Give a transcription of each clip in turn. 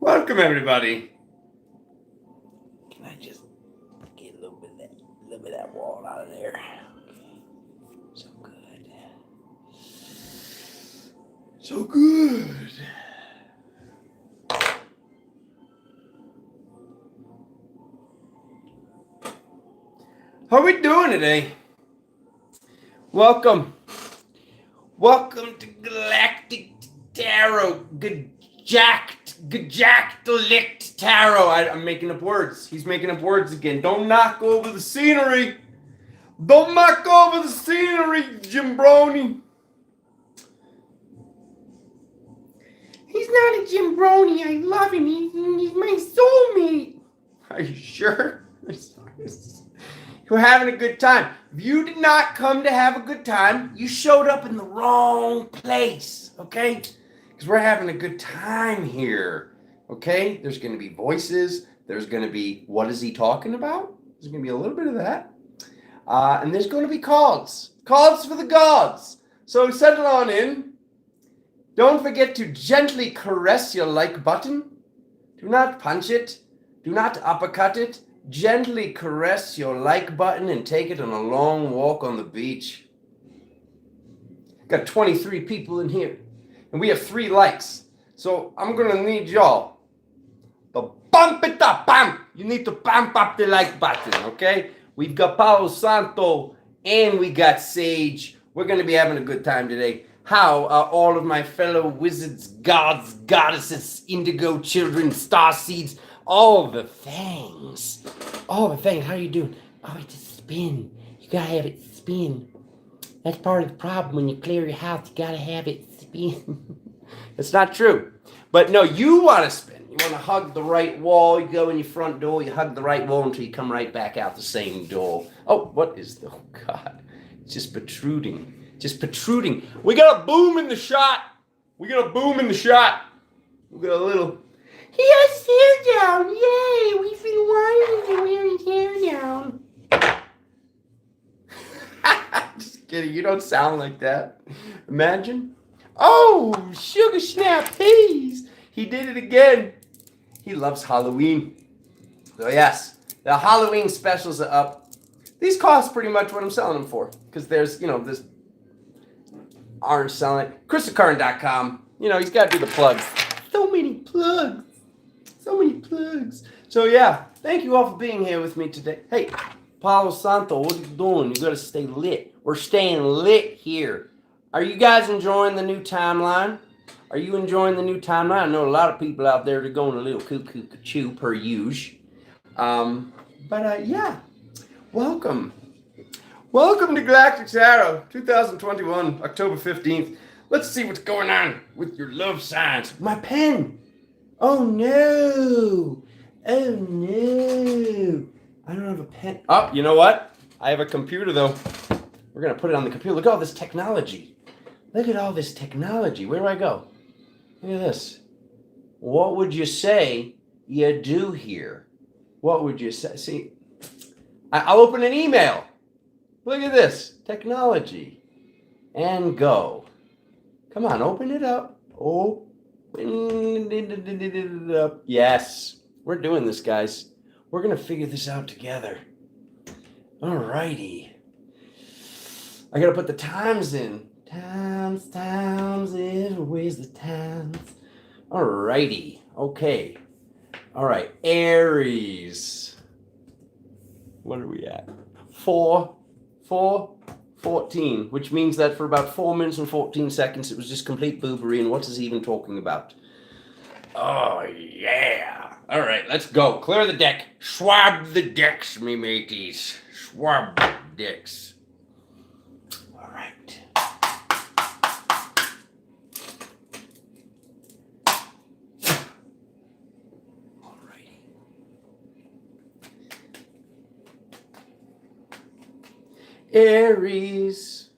Welcome, everybody. Can I just get a little bit of that wall out of there? So good. So good. How are we doing today? Welcome. Welcome to Galactic Tarot. Gajactalict Tarot. I'm making up words. He's making up words again. Don't knock over the scenery. Don't knock over the scenery, Jimbroni. He's not a Jimbroni. I love him. He's my soulmate. Are you sure? We're having a good time. If you did not come to have a good time, you showed up in the wrong place, okay? Because we're having a good time here, okay? There's going to be voices. There's going to be, what is he talking about? There's going to be a little bit of that. And there's going to be cards. Cards for the gods. So settle on in. Don't forget to gently caress your like button. Do not punch it. Do not uppercut it. Gently caress your like button and take it on a long walk on the beach. Got 23 people in here, and we have 3 likes. So I'm gonna need y'all to bump it up, bam! You need to bump up the like button, okay? We've got Palo Santo and we got Sage. We're gonna be having a good time today. How are all of my fellow wizards, gods, goddesses, indigo children, star seeds? All the things. All the things. How are you doing? Oh, it's a spin. You gotta have it spin. That's part of the problem. When you clear your house, you gotta have it spin. It's not true. But no, you want to spin. You want to hug the right wall. You go in your front door. You hug the right wall until you come right back out the same door. Oh, what is the... Oh, God. It's just protruding. Just protruding. We got a boom in the shot. We got a boom in the shot. We got a little... He has his hair down. Yay. We've been wanting to wear his hair down. Just kidding. You don't sound like that. Imagine. Oh, sugar snap peas. He did it again. He loves Halloween. So yes, the Halloween specials are up. These cost pretty much what I'm selling them for. Because there's, this orange selling it. ChristopherCurran.com. He's got to do the plugs. So many plugs. So many plugs. So yeah, thank you all for being here with me today. Hey, Palo Santo, what are you doing? You got to stay lit. We're staying lit here. Are you guys enjoying the new timeline? Are you enjoying the new timeline? I know a lot of people out there that are going a little cuckoo per usual. Yeah, welcome. Welcome to Galactic Tarot 2021, October 15th. Let's see what's going on with your love signs. My pen. Oh no. Oh no. I don't have a pen. Oh, you know what? I have a computer though. We're going to put it on the computer. Look at all this technology. Look at all this technology. Where do I go? Look at this. What would you say you do here? What would you say? See, I'll open an email. Look at this. Technology. And go. Come on, open it up. Open it up. Yes. We're doing this, guys. We're going to figure this out together. All righty. I got to put the times in. Times, where's the times? All righty. Okay. All right. Aries. What are we at? 4:14, which means that for about 4 minutes and 14 seconds, it was just complete boobery. And what is he even talking about? Oh, yeah. All right, let's go. Clear the deck. Swab the decks, me mateys. Swab the decks. All right. All righty. Aries.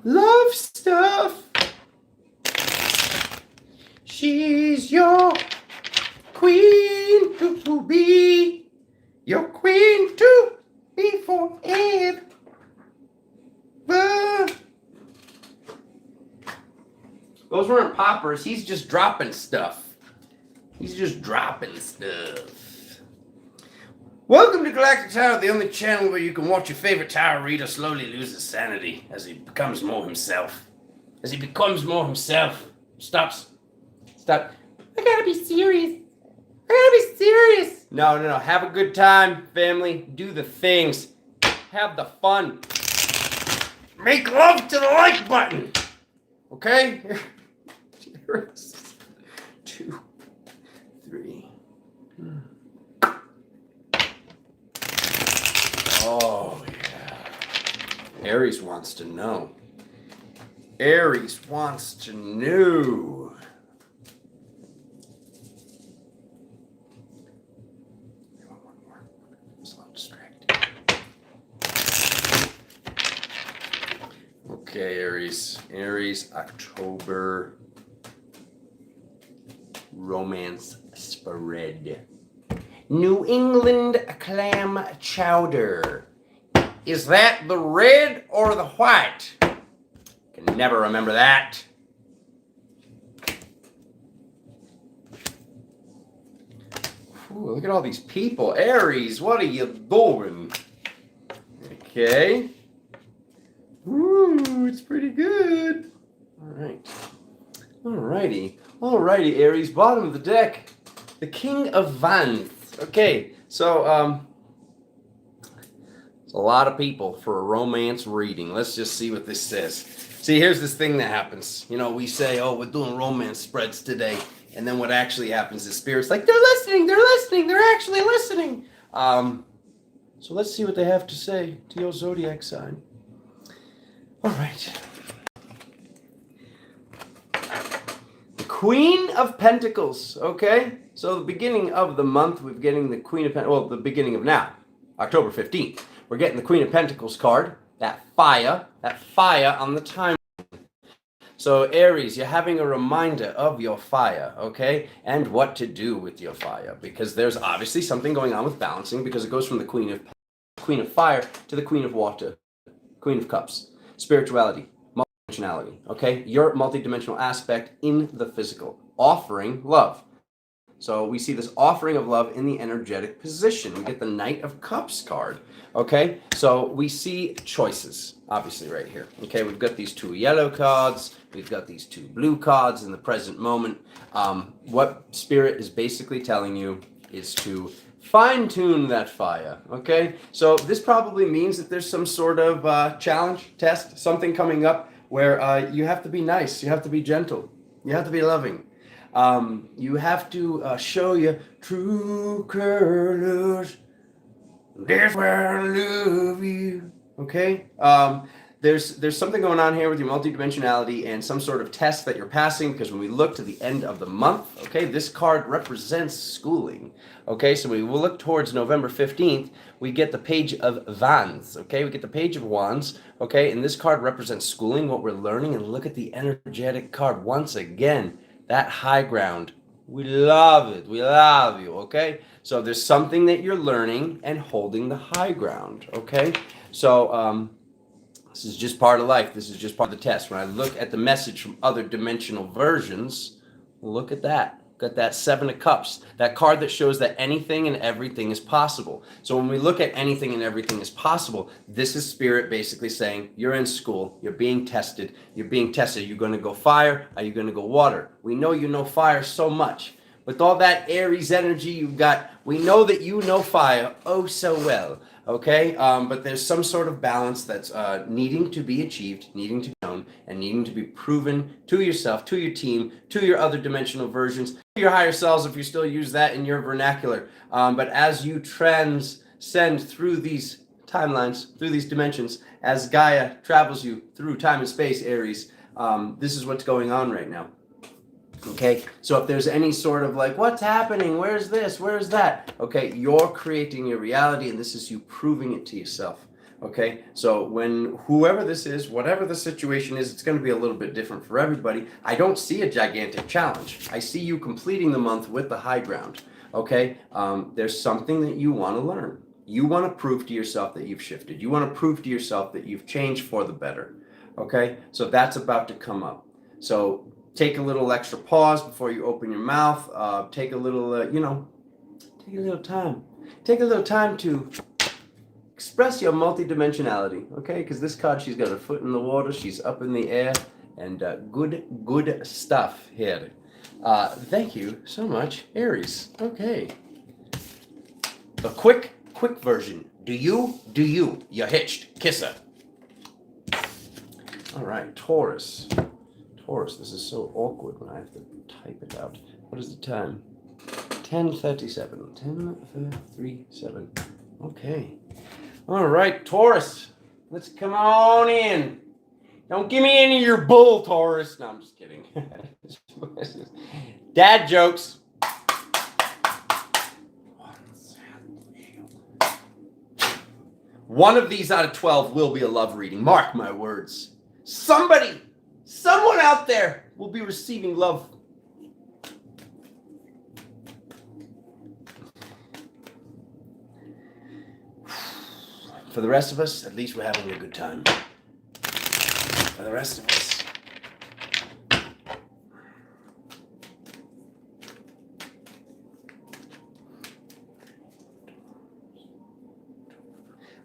Love stuff. She's your queen to be. Your queen to be forever. Those weren't poppers. He's just dropping stuff. He's just dropping stuff. Welcome to Galactic Tower, the only channel where you can watch your favorite Tower reader slowly lose his sanity as he becomes more himself. Stop. I gotta be serious. No. Have a good time, family. Do the things. Have the fun. Make love to the like button. Okay? Here is 2, 3. Oh, yeah. Aries wants to know. Okay, Aries, October romance spread. New England clam chowder. Is that the red or the white? Can never remember that. Ooh, look at all these people. Aries, what are you doing? Okay. Ooh, it's pretty good. Alrighty, Aries, bottom of the deck. The King of Wands. Okay, so, it's a lot of people for a romance reading. Let's just see what this says. See, here's this thing that happens. You know, we say, oh, we're doing romance spreads today. And then what actually happens is Spirit's like, they're listening, they're actually listening. So let's see what they have to say to your Zodiac sign. All right. The Queen of Pentacles, okay? So the beginning of the month, we're getting the Queen of Pentacles, well, the beginning of now, October 15th. We're getting the Queen of Pentacles card, that fire on the timeline. So Aries, you're having a reminder of your fire, okay? And what to do with your fire, because there's obviously something going on with balancing, because it goes from the Queen of Fire to the Queen of Water, Queen of Cups. Spirituality, multidimensionality, okay? Your multidimensional aspect in the physical, offering love. So we see this offering of love in the energetic position. We get the Knight of Cups card, okay? So we see choices, obviously, right here. Okay, we've got these 2 yellow cards. We've got these 2 blue cards in the present moment. What Spirit is basically telling you is to fine-tune that fire, okay? So this probably means that there's some sort of challenge, test, something coming up where you have to be nice, you have to be gentle, you have to be loving. You have to show your true colors. That's where I love you, okay? There's something going on here with your multidimensionality and some sort of test that you're passing, because when we look to the end of the month, okay, this card represents schooling. Okay, so we will look towards November 15th, we get the Page of Wands, okay? We get the Page of Wands, okay? And this card represents schooling, what we're learning, and look at the energetic card once again, that high ground. We love it, we love you, okay? So there's something that you're learning and holding the high ground, okay? So, this is just part of life. This is just part of the test. When I look at the message from other dimensional versions, look at that. Got that 7 of Cups, that card that shows that anything and everything is possible. So when we look at anything and everything is possible, this is Spirit basically saying, you're in school, you're being tested. Are you going to go fire? Are you going to go water? We know you know fire so much. With all that Aries energy you've got, we know that you know fire oh so well. Okay, but there's some sort of balance that's needing to be achieved, needing to be known, and needing to be proven to yourself, to your team, to your other dimensional versions, to your higher selves if you still use that in your vernacular. But as you transcend through these timelines, through these dimensions, as Gaia travels you through time and space, Aries, this is what's going on right now. Okay, so if there's any sort of like, what's happening? Where's this? Where's that? Okay, you're creating your reality, and this is you proving it to yourself. Okay, so when whoever this is, whatever the situation is, it's going to be a little bit different for everybody. I don't see a gigantic challenge. I see you completing the month with the high ground. Okay, there's something that you want to learn. You want to prove to yourself that you've shifted. You want to prove to yourself that you've changed for the better. Okay, so that's about to come up. So take a little extra pause before you open your mouth. Take a little, take a little time. Take a little time to express your multidimensionality, okay? Because this card, she's got her foot in the water, she's up in the air, and good stuff here. Thank you so much, Aries. Okay. The quick version. Do you? You're hitched. Kiss her. All right, Taurus. Taurus, this is so awkward when I have to type it out. What is the time? 10:37. 10:37. Okay. All right, Taurus. Let's come on in. Don't give me any of your bull, Taurus. No, I'm just kidding. Dad jokes. One of these out of 12 will be a love reading. Mark my words. Someone out there will be receiving love. For the rest of us, at least we're having a good time. For the rest of us.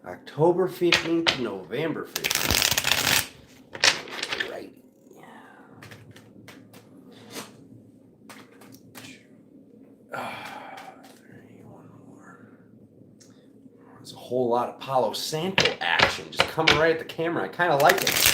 October 15th to November 15th. Right. One more. There's a whole lot of Palo Santo action just coming right at the camera. I kind of like it.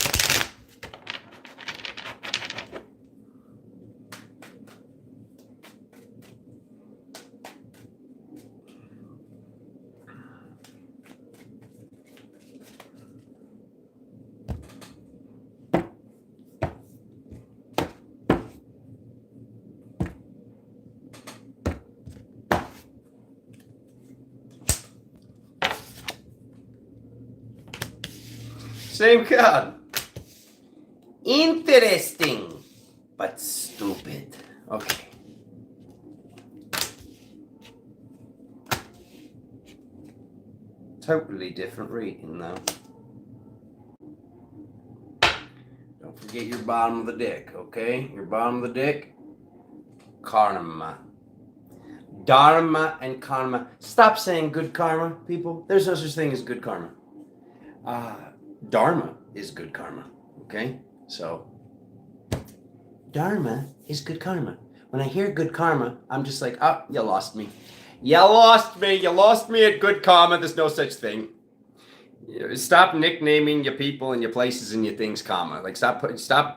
Same card. Interesting, but stupid. Okay. Totally different reading, though. Don't forget your bottom of the deck, okay? Your bottom of the deck. Karma. Dharma and karma. Stop saying good karma, people. There's no such thing as good karma. Dharma is good karma, okay? So, Dharma is good karma. When I hear good karma, I'm just like, oh, you lost me. You lost me. You lost me at good karma. There's no such thing. Stop nicknaming your people and your places and your things karma. Like,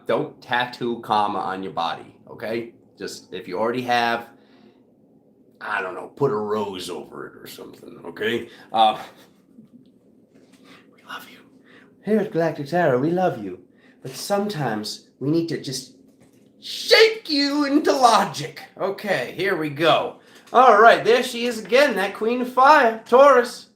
don't tattoo karma on your body, okay? Just, if you already have, I don't know, put a rose over it or something, okay? We love you. Here at Galactic Tarot, we love you. But sometimes we need to just shake you into logic. Okay, here we go. All right, there she is again, that Queen of Fire, Taurus.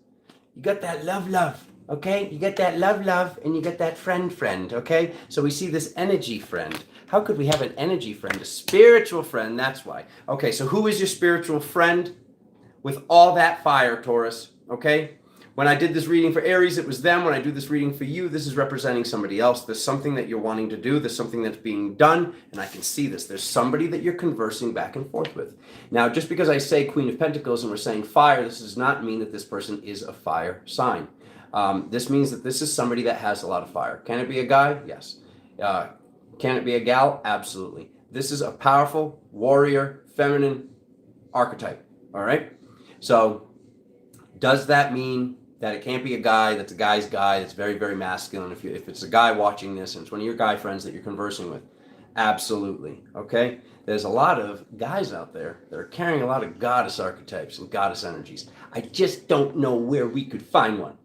You got that love, okay? You get that love, and you get that friend, okay? So we see this energy friend. How could we have an energy friend? A spiritual friend, that's why. Okay, so who is your spiritual friend with all that fire, Taurus, okay? When I did this reading for Aries, it was them. When I do this reading for you, this is representing somebody else. There's something that you're wanting to do. There's something that's being done, and I can see this. There's somebody that you're conversing back and forth with. Now, just because I say Queen of Pentacles and we're saying fire, this does not mean that this person is a fire sign. This means that this is somebody that has a lot of fire. Can it be a guy? Yes. Can it be a gal? Absolutely. This is a powerful, warrior, feminine archetype, all right? So does that mean that it can't be a guy that's a guy's guy that's very, very masculine? If it's a guy watching this and it's one of your guy friends that you're conversing with, absolutely, okay? There's a lot of guys out there that are carrying a lot of goddess archetypes and goddess energies. I just don't know where we could find one.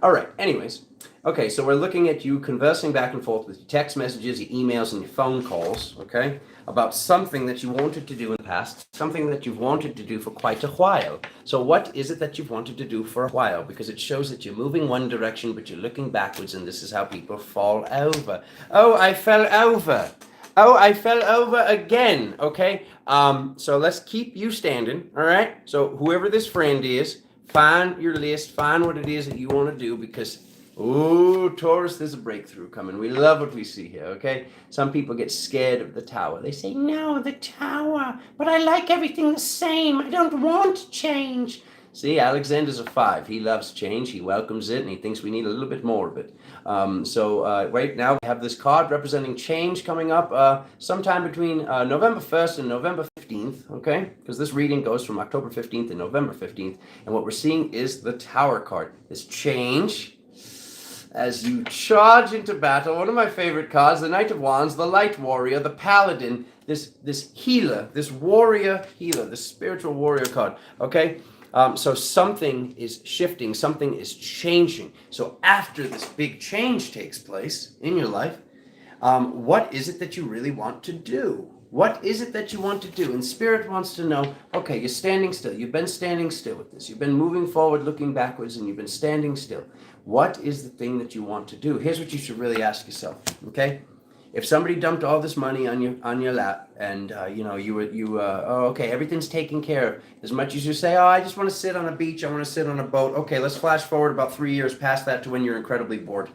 All right, anyways. Okay, so we're looking at you conversing back and forth with your text messages, your emails, and your phone calls, okay, about something that you wanted to do in the past, something that you've wanted to do for quite a while. So what is it that you've wanted to do for a while? Because it shows that you're moving one direction, but you're looking backwards, and this is how people fall over. Oh, I fell over. Oh, I fell over again, okay? So let's keep you standing, all right? So whoever this friend is, find your list, find what it is that you want to do, because Ooh, Taurus, there's a breakthrough coming. We love what we see here, okay? Some people get scared of the tower. They say, no, the tower, but I like everything the same. I don't want change. See, Alexander's a 5. He loves change. He welcomes it, and he thinks we need a little bit more of it. Right now, we have this card representing change coming up sometime between November 1st and November 15th, okay? Because this reading goes from October 15th to November 15th. And what we're seeing is the Tower card. This change as you charge into battle. One of my favorite cards, the Knight of Wands, the Light Warrior, the Paladin, this healer, this warrior healer, this spiritual warrior card, okay? So something is shifting, something is changing. So after this big change takes place in your life, what is it that you really want to do? What is it that you want to do? And Spirit wants to know, okay, you're standing still. You've been standing still with this. You've been moving forward, looking backwards, and you've been standing still. What is the thing that you want to do? Here's what you should really ask yourself, okay? If somebody dumped all this money on your lap, and okay, everything's taken care of. As much as you say, oh, I just want to sit on a beach, I want to sit on a boat. Okay, let's flash forward about 3 years past that to when you're incredibly bored.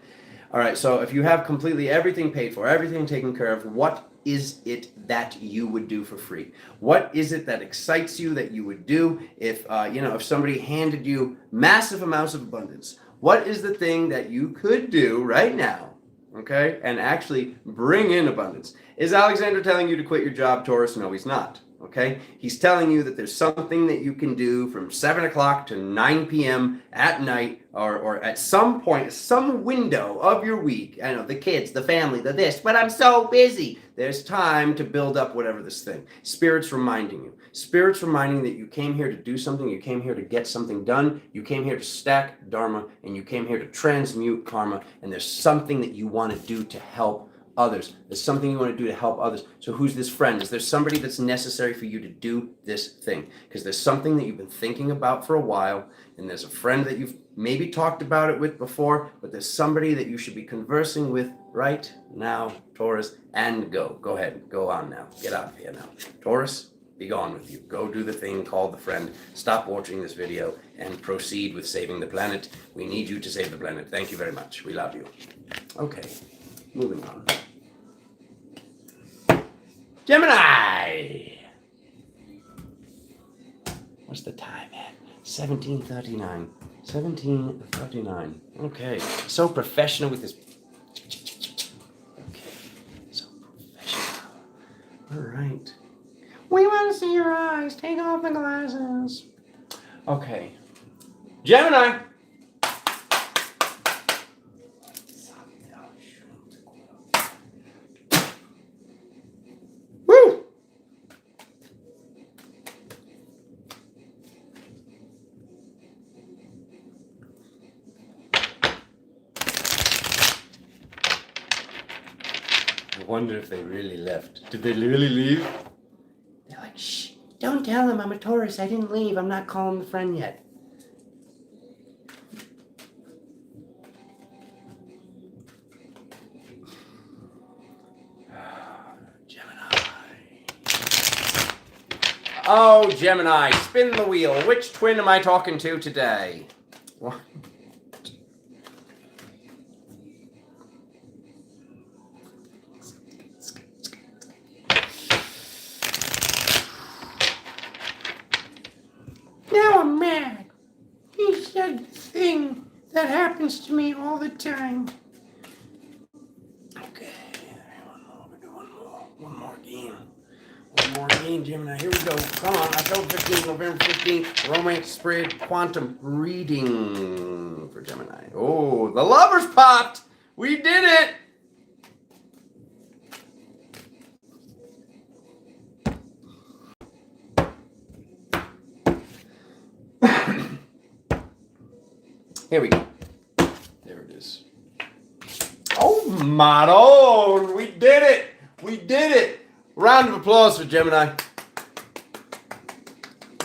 All right, so if you have completely everything paid for, everything taken care of, what is it that you would do for free? What is it that excites you that you would do if somebody handed you massive amounts of abundance? What is the thing that you could do right now, okay, and actually bring in abundance? Is Alexander telling you to quit your job, Taurus? No, he's not. Okay, he's telling you that there's something that you can do from 7 o'clock to 9 p.m. at night, or at some point, some window of your week. I know the kids, the family, the this, but I'm so busy. There's time to build up whatever this thing. Spirit's reminding you. Spirit's reminding that you came here to do something. You came here to get something done. You came here to stack dharma, and you came here to transmute karma. And there's something that you want to do to help others. There's something you want to do to help others. So who's this friend? Is there somebody that's necessary for you to do this thing? Because there's something that you've been thinking about for a while, and there's a friend that you've maybe talked about it with before, but there's somebody that you should be conversing with right now, Taurus, and go. Go ahead. Go on now. Get out of here now. Taurus, be gone with you. Go do the thing called the friend. Stop watching this video and proceed with saving the planet. We need you to save the planet. Thank you very much. We love you. Okay, moving on. Gemini! What's the time at? 17:39. 17:39. Okay. So professional with this. Okay. So professional. All right. We want to see your eyes. Take off the glasses. Okay. Gemini! I wonder if they really left. Did they really leave? They're like, shh, don't tell them I'm a Taurus. I didn't leave. I'm not calling the friend yet. Gemini. Oh, Gemini, spin the wheel. Which twin am I talking to today? What? Now I'm mad. He said the thing that happens to me all the time. Okay, one more game. One more game, Gemini. Here we go. Come on, October 15th, November 15th, romance spread, quantum reading for Gemini. Oh, the lovers popped. We did it. Here we go. There it is. Oh, Maron, we did it. We did it. Round of applause for Gemini.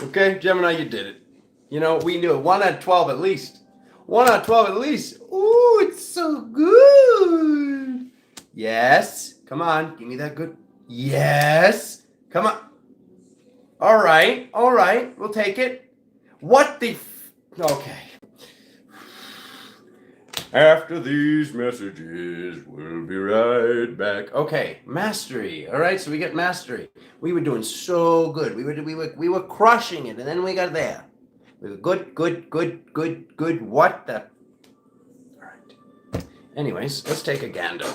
Okay, Gemini, you did it. You know, we knew it. 1 out of 12 at least. 1 out of 12 at least. Ooh, it's so good. Yes. Come on. Give me that good. Yes. Come on. All right. All right. We'll take it. What the... Okay. After these messages, we'll be right back. Okay, mastery. All right, so we get mastery. We were doing so good. We were crushing it, and then we got there. We were good. What the? All right. Anyways, let's take a gander.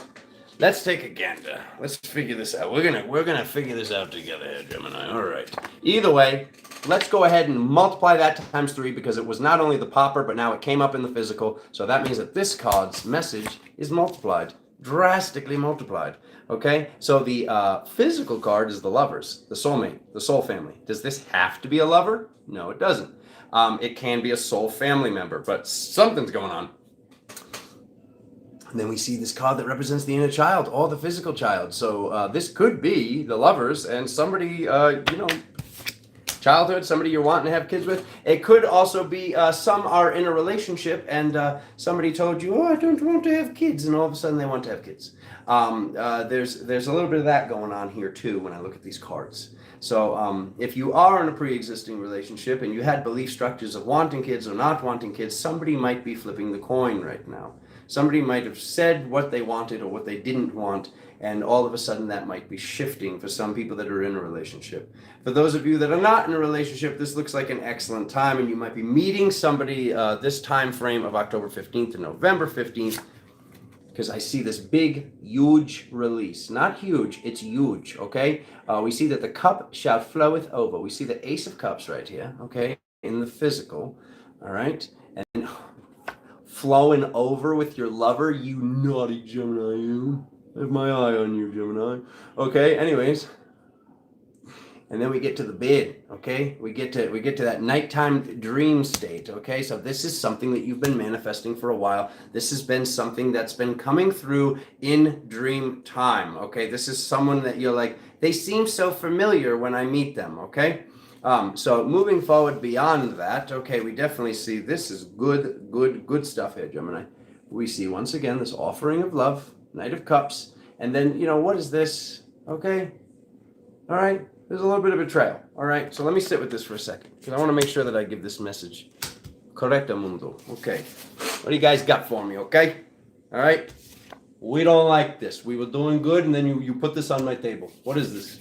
Let's figure this out. We're gonna figure this out together here, Gemini. All right. Either way, let's go ahead and multiply that times 3 because it was not only the popper, but now it came up in the physical. So that means that this card's message is multiplied, drastically multiplied. Okay. So the physical card is the lovers, the soulmate, the soul family. Does this have to be a lover? No, it doesn't. It can be a soul family member, but something's going on. And then we see this card that represents the inner child or the physical child. So this could be the lovers and somebody, childhood, somebody you're wanting to have kids with. It could also be some are in a relationship and somebody told you, oh, I don't want to have kids. And all of a sudden they want to have kids. There's a little bit of that going on here too when I look at these cards. So if you are in a pre-existing relationship and you had belief structures of wanting kids or not wanting kids, somebody might be flipping the coin right now. Somebody might have said what they wanted or what they didn't want, and all of a sudden that might be shifting for some people that are in a relationship. For those of you that are not in a relationship, this looks like an excellent time, and you might be meeting somebody this time frame of October 15th to November 15th, because I see this big, huge release. Not huge, it's huge, okay? We see that the cup shall floweth over. We see the Ace of Cups right here, okay, in the physical, all right? And flowing over with your lover, you naughty Gemini, you. I have my eye on you, Gemini. Okay, anyways. And then we get to the bed, okay? We get to that nighttime dream state, okay? So this is something that you've been manifesting for a while. This has been something that's been coming through in dream time, okay? This is someone that you're like, they seem so familiar when I meet them, okay? So moving forward beyond that, okay, we definitely see this is good stuff here, Gemini. We see once again this offering of love, Knight of Cups, and then, what is this? Okay, all right, there's a little bit of betrayal, all right? So let me sit with this for a second, because I want to make sure that I give this message correcto mundo, okay? What do you guys got for me, okay? All right, we don't like this. We were doing good, and then you put this on my table. What is this?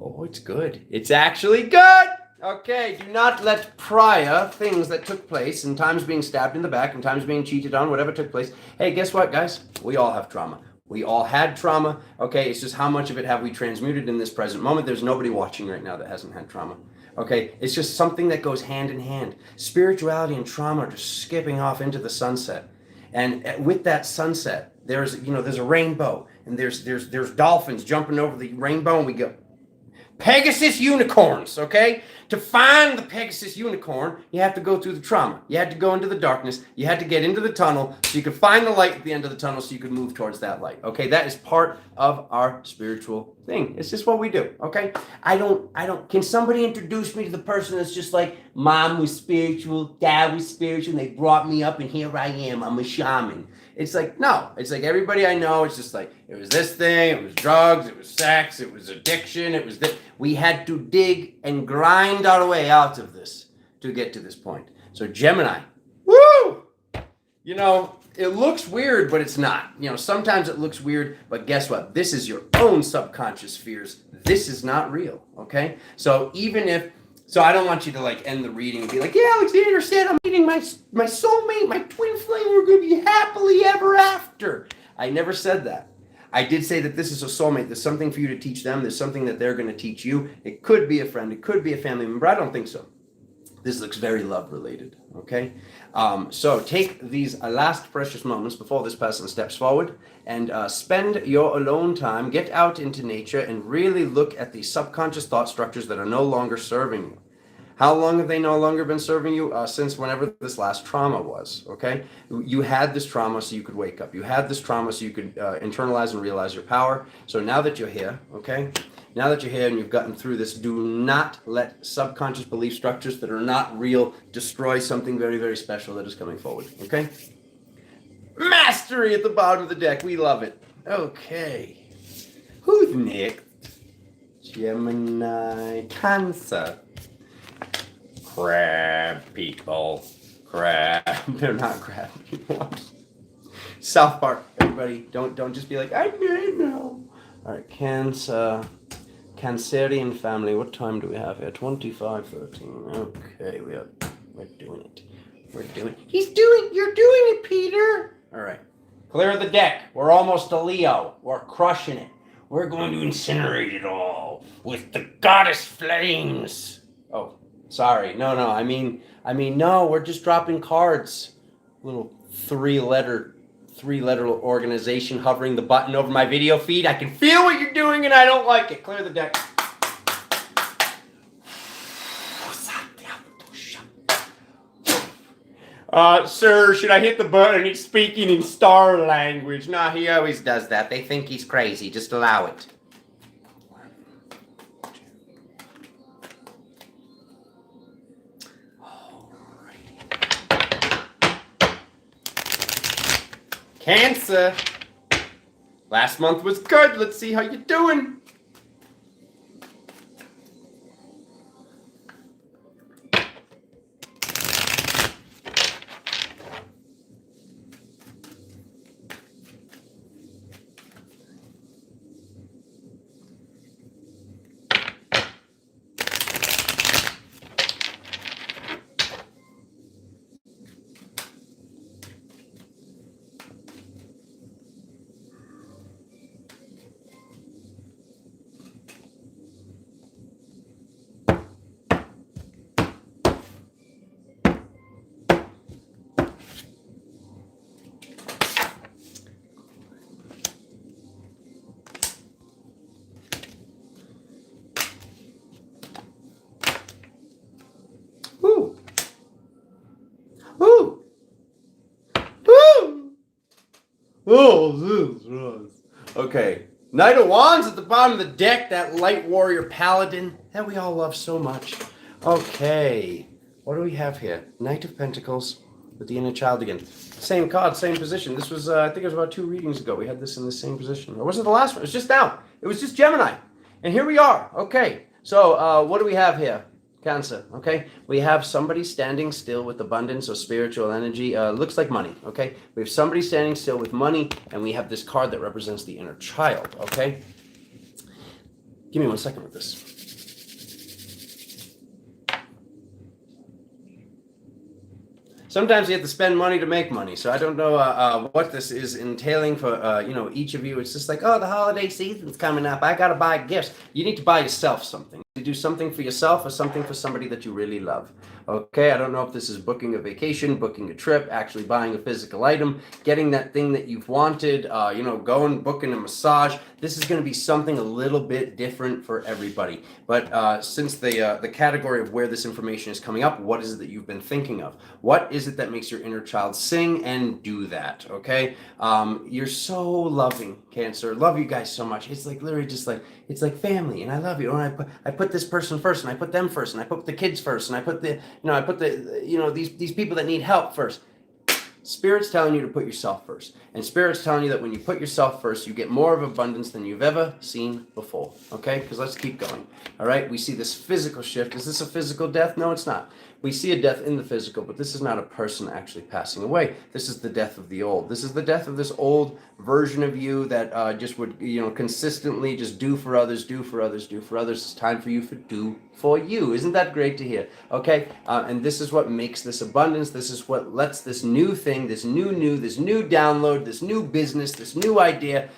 Oh, it's good. It's actually good. Okay, do not let prior things that took place, and times being stabbed in the back, and times being cheated on, whatever took place. Hey, guess what, guys? We all have trauma. We all had trauma. Okay, it's just how much of it have we transmuted in this present moment. There's nobody watching right now that hasn't had trauma. Okay, it's just something that goes hand in hand. Spirituality and trauma are just skipping off into the sunset. And with that sunset, there's a rainbow, and there's dolphins jumping over the rainbow, and we go, Pegasus unicorns, okay? To find the Pegasus unicorn, you have to go through the trauma. You had to go into the darkness. You had to get into the tunnel so you could find the light at the end of the tunnel so you could move towards that light, okay? That is part of our spiritual thing. It's just what we do, okay? Can somebody introduce me to the person that's just like, Mom was spiritual, Dad was spiritual, and they brought me up, and here I am. I'm a shaman. It's like, no. It's like everybody I know, it's just like, it was this thing, it was drugs, it was sex, it was addiction, it was this. We had to dig and grind our way out of this to get to this point. So Gemini, woo! It looks weird, but it's not. Sometimes it looks weird, but guess what? This is your own subconscious fears. This is not real, okay? So I don't want you to end the reading and be like, yeah, Alexander said I'm meeting my soulmate, my twin flame, we're going to be happily ever after. I never said that. I did say that this is a soulmate. There's something for you to teach them. There's something that they're going to teach you. It could be a friend. It could be a family member. I don't think so. This looks very love related, okay? So take these last precious moments before this person steps forward and spend your alone time. Get out into nature and really look at the subconscious thought structures that are no longer serving you. How long have they no longer been serving you? Since whenever this last trauma was, okay? You had this trauma so you could wake up. You had this trauma so you could internalize and realize your power. So now that you're here, okay? Now that you're here and you've gotten through this, do not let subconscious belief structures that are not real destroy something very, very special that is coming forward, okay? Mastery at the bottom of the deck. We love it. Okay. Who's next? Gemini, Cancer. Crab people. Crab. They're not crab people. South Park, everybody. Don't just be like, I know. All right, Cancerian family. What time do we have here? 25:13. Okay, we're doing it. You're doing it, Peter. All right. Clear the deck. We're almost a Leo. We're crushing it. We're going to incinerate it all with the goddess flames. Oh, sorry. No. I mean, no. We're just dropping cards. Little three-letter organization hovering the button over my video feed. I can feel what you're doing, and I don't like it. Clear the deck. Sir, should I hit the button? He's speaking in star language. Nah, he always does that. They think he's crazy. Just allow it. Cancer. Last month was good. Let's see how you're doing. Oh, this is okay. Knight of Wands at the bottom of the deck, that light warrior paladin that we all love so much. Okay, what do we have here? Knight of Pentacles with the inner child again. Same card, same position. This was, I think it was about 2 readings ago. We had this in the same position. Or wasn't the last one? It was just now. It was just Gemini. And here we are. Okay, so what do we have here? Cancer, okay? We have somebody standing still with abundance or spiritual energy. Looks like money, okay? We have somebody standing still with money, and we have this card that represents the inner child, okay? Give me 1 second with this. Sometimes you have to spend money to make money, so I don't know what this is entailing for each of you. It's just like, oh, the holiday season's coming up. I gotta buy gifts. You need to buy yourself something. You do something for yourself or something for somebody that you really love. Okay, I don't know if this is booking a vacation, booking a trip, actually buying a physical item, getting that thing that you've wanted, going, booking a massage. This is going to be something a little bit different for everybody. But since the category of where this information is coming up, what is it that you've been thinking of? What is it that makes your inner child sing and do that? Okay, you're so loving, Cancer. Love you guys so much. It's like literally just like it's like family, and I love you. And I put this person first, and I put them first, and I put the kids first, and I put these people that need help first. Spirit's telling you to put yourself first. And Spirit's telling you that when you put yourself first, you get more of abundance than you've ever seen before. Okay? Because let's keep going. All right? We see this physical shift. Is this a physical death? No, it's not. We see a death in the physical, but this is not a person actually passing away. This is the death of the old. This is the death of this old version of you that just would, consistently just do for others, do for others, do for others. It's time for you to do for you. Isn't that great to hear? Okay? And this is what makes this abundance. This is what lets this new thing, this new download, this new business, this new idea,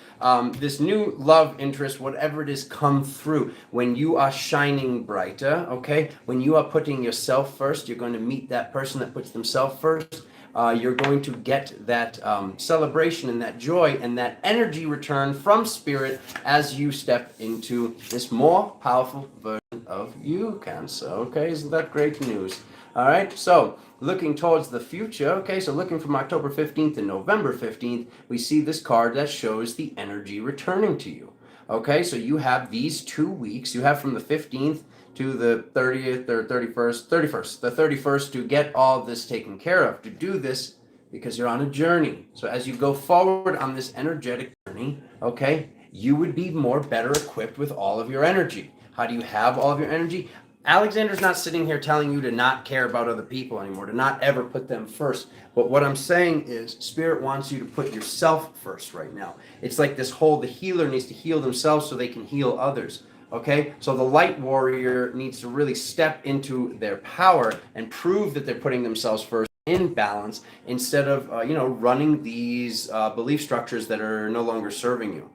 this new love interest, whatever it is, come through. When you are shining brighter, okay? When you are putting yourself first, you're going to meet that person that puts themselves first. You're going to get that celebration and that joy and that energy return from Spirit as you step into this more powerful version of you, Cancer. Okay, isn't that great news? All right, so looking towards the future, okay, so looking from October 15th to November 15th, we see this card that shows the energy returning to you. Okay, so you have these 2 weeks. You have from the 15th to the 30th or 31st to get all this taken care of, to do this because you're on a journey. So as you go forward on this energetic journey, okay, you would be better equipped with all of your energy. How do you have all of your energy? Alexander's not sitting here telling you to not care about other people anymore, to not ever put them first. But what I'm saying is Spirit wants you to put yourself first right now. It's like this whole, the healer needs to heal themselves so they can heal others. Okay, so the light warrior needs to really step into their power and prove that they're putting themselves first in balance instead of, running these belief structures that are no longer serving you.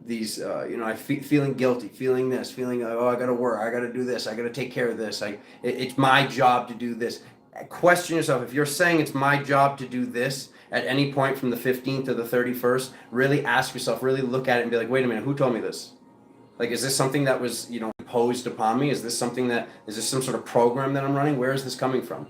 Feeling guilty, feeling this, feeling, oh, I got to work, I got to do this, I got to take care of this. It's my job to do this. Question yourself. If you're saying it's my job to do this at any point from the 15th to the 31st, really ask yourself, really look at it and be like, wait a minute, who told me this? Like, is this something that was, imposed upon me? Is this some sort of program that I'm running? Where is this coming from?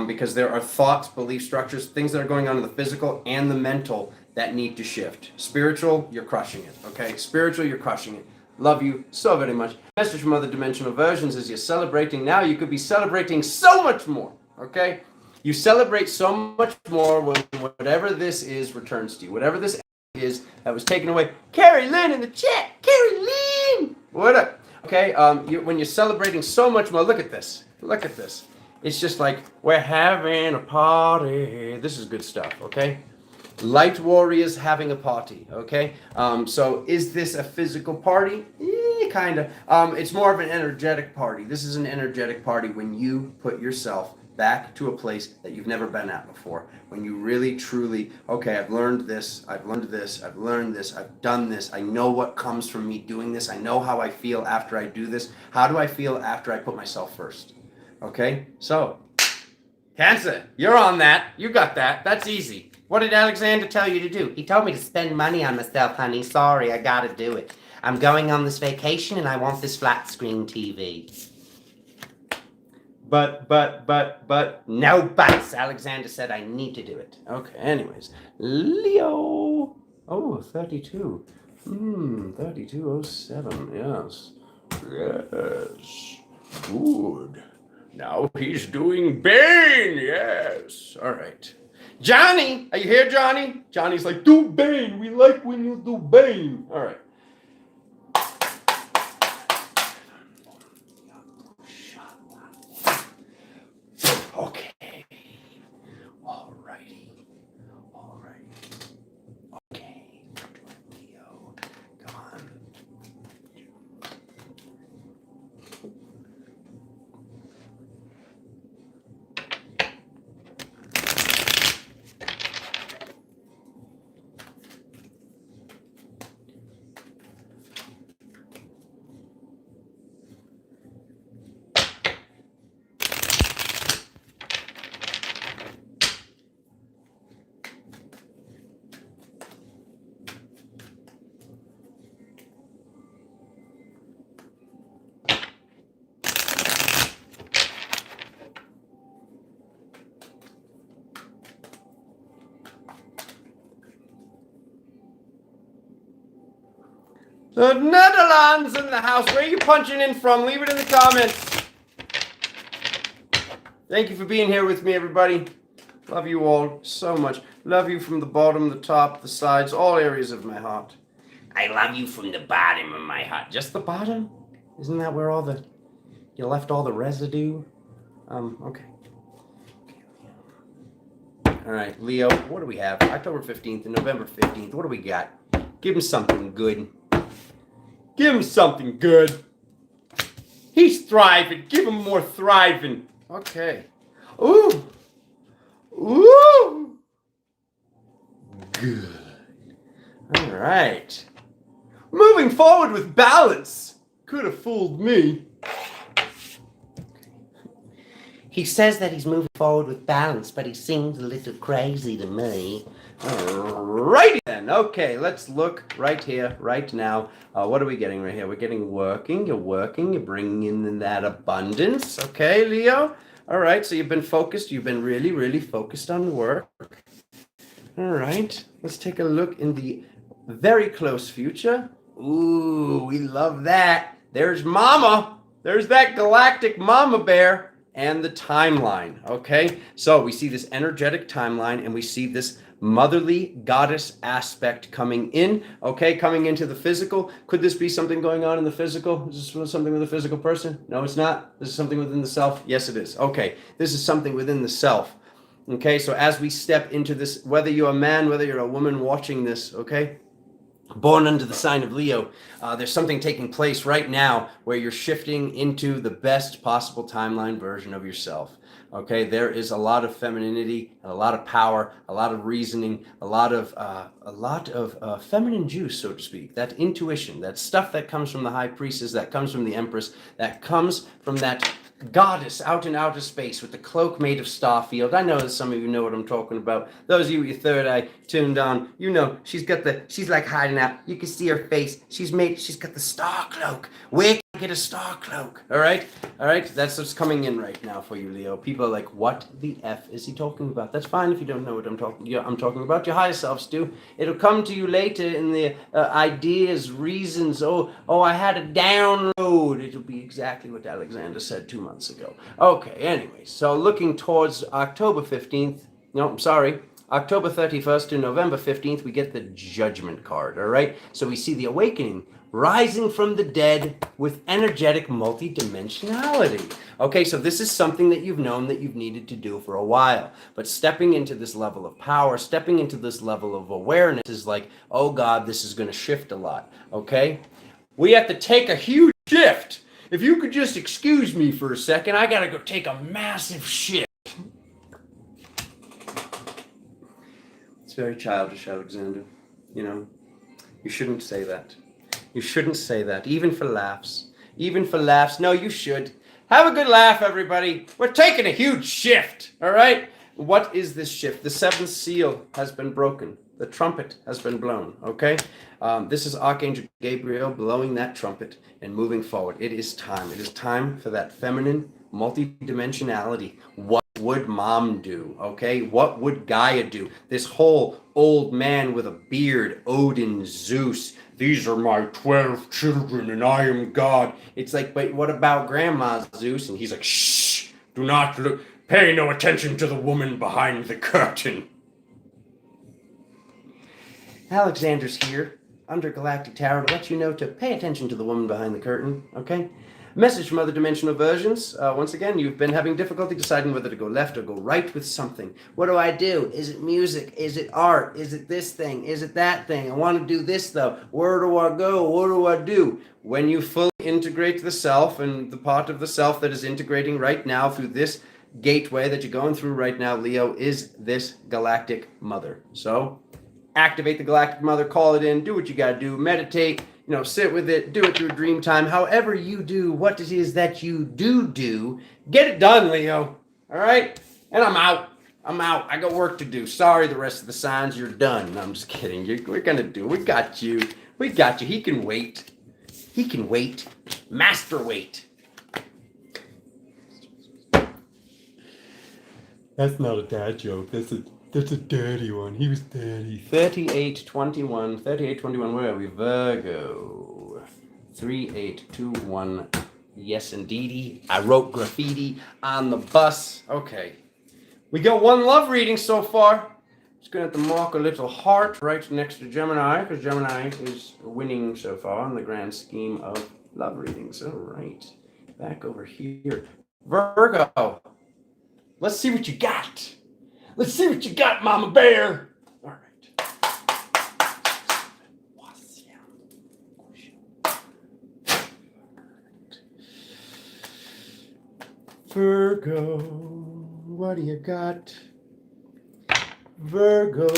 Because there are thoughts, belief structures, things that are going on in the physical and the mental that need to shift. Spiritual, you're crushing it, okay? Spiritual, you're crushing it. Love you so very much. Message from other dimensional versions is you're celebrating now. You could be celebrating so much more, okay? You celebrate so much more when whatever this is returns to you. Whatever this is that was taken away. Carrie Lynn in the chat. Carrie Lynn! What up? Okay, when you're celebrating so much more, look at this. Look at this. It's just like, we're having a party. This is good stuff, okay? Light warriors having a party, okay? So is this a physical party? Kind of. It's more of an energetic party. This is an energetic party when you put yourself back to a place that you've never been at before. When you really, truly, okay, I've learned this, I've learned this, I've learned this, I've done this. I know what comes from me doing this. I know how I feel after I do this. How do I feel after I put myself first? Okay, so, Cancer, you're on that. You got that. That's easy. What did Alexander tell you to do? He told me to spend money on myself, honey. Sorry, I gotta do it. I'm going on this vacation and I want this flat screen TV. But, no buts. Alexander said I need to do it. Okay, anyways. Leo. Oh, 32. 3207, yes. Yes. Good. Now he's doing Bane, yes. All right. Johnny, are you here, Johnny? Johnny's like, do Bane. We like when you do Bane. All right. Okay. All righty. All right. Okay. Leo, come on. The Netherlands in the house. Where are you punching in from? Leave it in the comments. Thank you for being here with me, everybody. Love you all so much. Love you from the bottom, the top, the sides, all areas of my heart. I love you from the bottom of my heart. Just the bottom? Isn't that where you left all the residue? Okay. All right, Leo, what do we have? October 15th and November 15th. What do we got? Give him something good. Give him something good. He's thriving. Give him more thriving. Okay. Ooh. Ooh. Good. All right. Moving forward with balance. Could have fooled me. He says that he's moving forward with balance, but he seems a little crazy to me. Alrighty then. Okay, let's look right here, right now. What are we getting right here? We're getting working. You're working. You're bringing in that abundance. Okay, Leo? All right, so you've been focused. You've been really, really focused on work. All right, let's take a look in the very close future. Ooh, we love that. There's Mama. There's that galactic Mama Bear. And the timeline, okay? So we see this energetic timeline and we see this motherly goddess aspect coming in, okay, coming into the physical. Could this be something going on in the physical? Is this something with a physical person? No, it's not. This is something within the self? Yes, it is. Okay, this is something within the self. Okay, so as we step into this, whether you're a man, whether you're a woman watching this, okay, born under the sign of Leo, there's something taking place right now where you're shifting into the best possible timeline version of yourself. Okay, there is a lot of femininity, a lot of power, a lot of reasoning, a lot of feminine juice, so to speak. That intuition, that stuff that comes from the high priestess, that comes from the empress, that comes from that goddess out in outer space with the cloak made of starfield. I know that some of you know what I'm talking about. Those of you with your third eye tuned on, you know she's like hiding out. You can see her face. She's got the star cloak. Where can I get a star cloak? All right, that's what's coming in right now for you, Leo. People are like, what the F is he talking about? That's fine if you don't know what I'm talking about. Your higher selves do. It'll come to you later in the ideas, reasons. Oh, I had a download. It'll be exactly what Alexander said 2 months ago. Okay, anyway, so looking towards October 15th, no, I'm sorry, October 31st to November 15th, we get the Judgment card, all right? So we see the awakening, rising from the dead with energetic multidimensionality. Okay, so this is something that you've known that you've needed to do for a while. But stepping into this level of power, stepping into this level of awareness is like, oh God, this is going to shift a lot, okay? We have to take a huge shift. If you could just excuse me for a second, I got to go take a massive shit. It's very childish, Alexander. You know, you shouldn't say that. You shouldn't say that, even for laughs. Even for laughs. No, you should. Have a good laugh, everybody. We're taking a huge shift, all right? What is this shift? The seventh seal has been broken. The trumpet has been blown, okay? This is Archangel Gabriel blowing that trumpet and moving forward. It is time. It is time for that feminine multidimensionality. What would mom do, okay? What would Gaia do? This whole old man with a beard, Odin, Zeus, these are my 12 children and I am God. It's like, but what about grandma Zeus? And he's like, shh, do not look, pay no attention to the woman behind the curtain. Alexander's here, under Galactic Tarot, to let you know to pay attention to the woman behind the curtain, okay? Message from other dimensional versions. Once again, you've been having difficulty deciding whether to go left or go right with something. What do I do? Is it music? Is it art? Is it this thing? Is it that thing? I want to do this, though. Where do I go? What do I do? When you fully integrate the self and the part of the self that is integrating right now through this gateway that you're going through right now, Leo, is this galactic mother. So activate the galactic mother, call it in, do what you got to do, meditate, sit with it, do it through dream time. However you do what it is that you do, get it done, Leo. All right? And I'm out. I got work to do. Sorry, the rest of the signs, you're done. No, I'm just kidding. We're going to do it. We got you. He can wait. Master wait. That's not a dad joke. That's a dirty one. He was dirty. 3821. Where are we? Virgo. 3821. Yes, indeedy. I wrote graffiti on the bus. Okay. We got one love reading so far. Just going to have to mark a little heart right next to Gemini, because Gemini is winning so far in the grand scheme of love readings. All right. Back over here. Virgo. Let's see what you got. Let's see what you got, Mama Bear. All right. Virgo, what do you got? Virgo.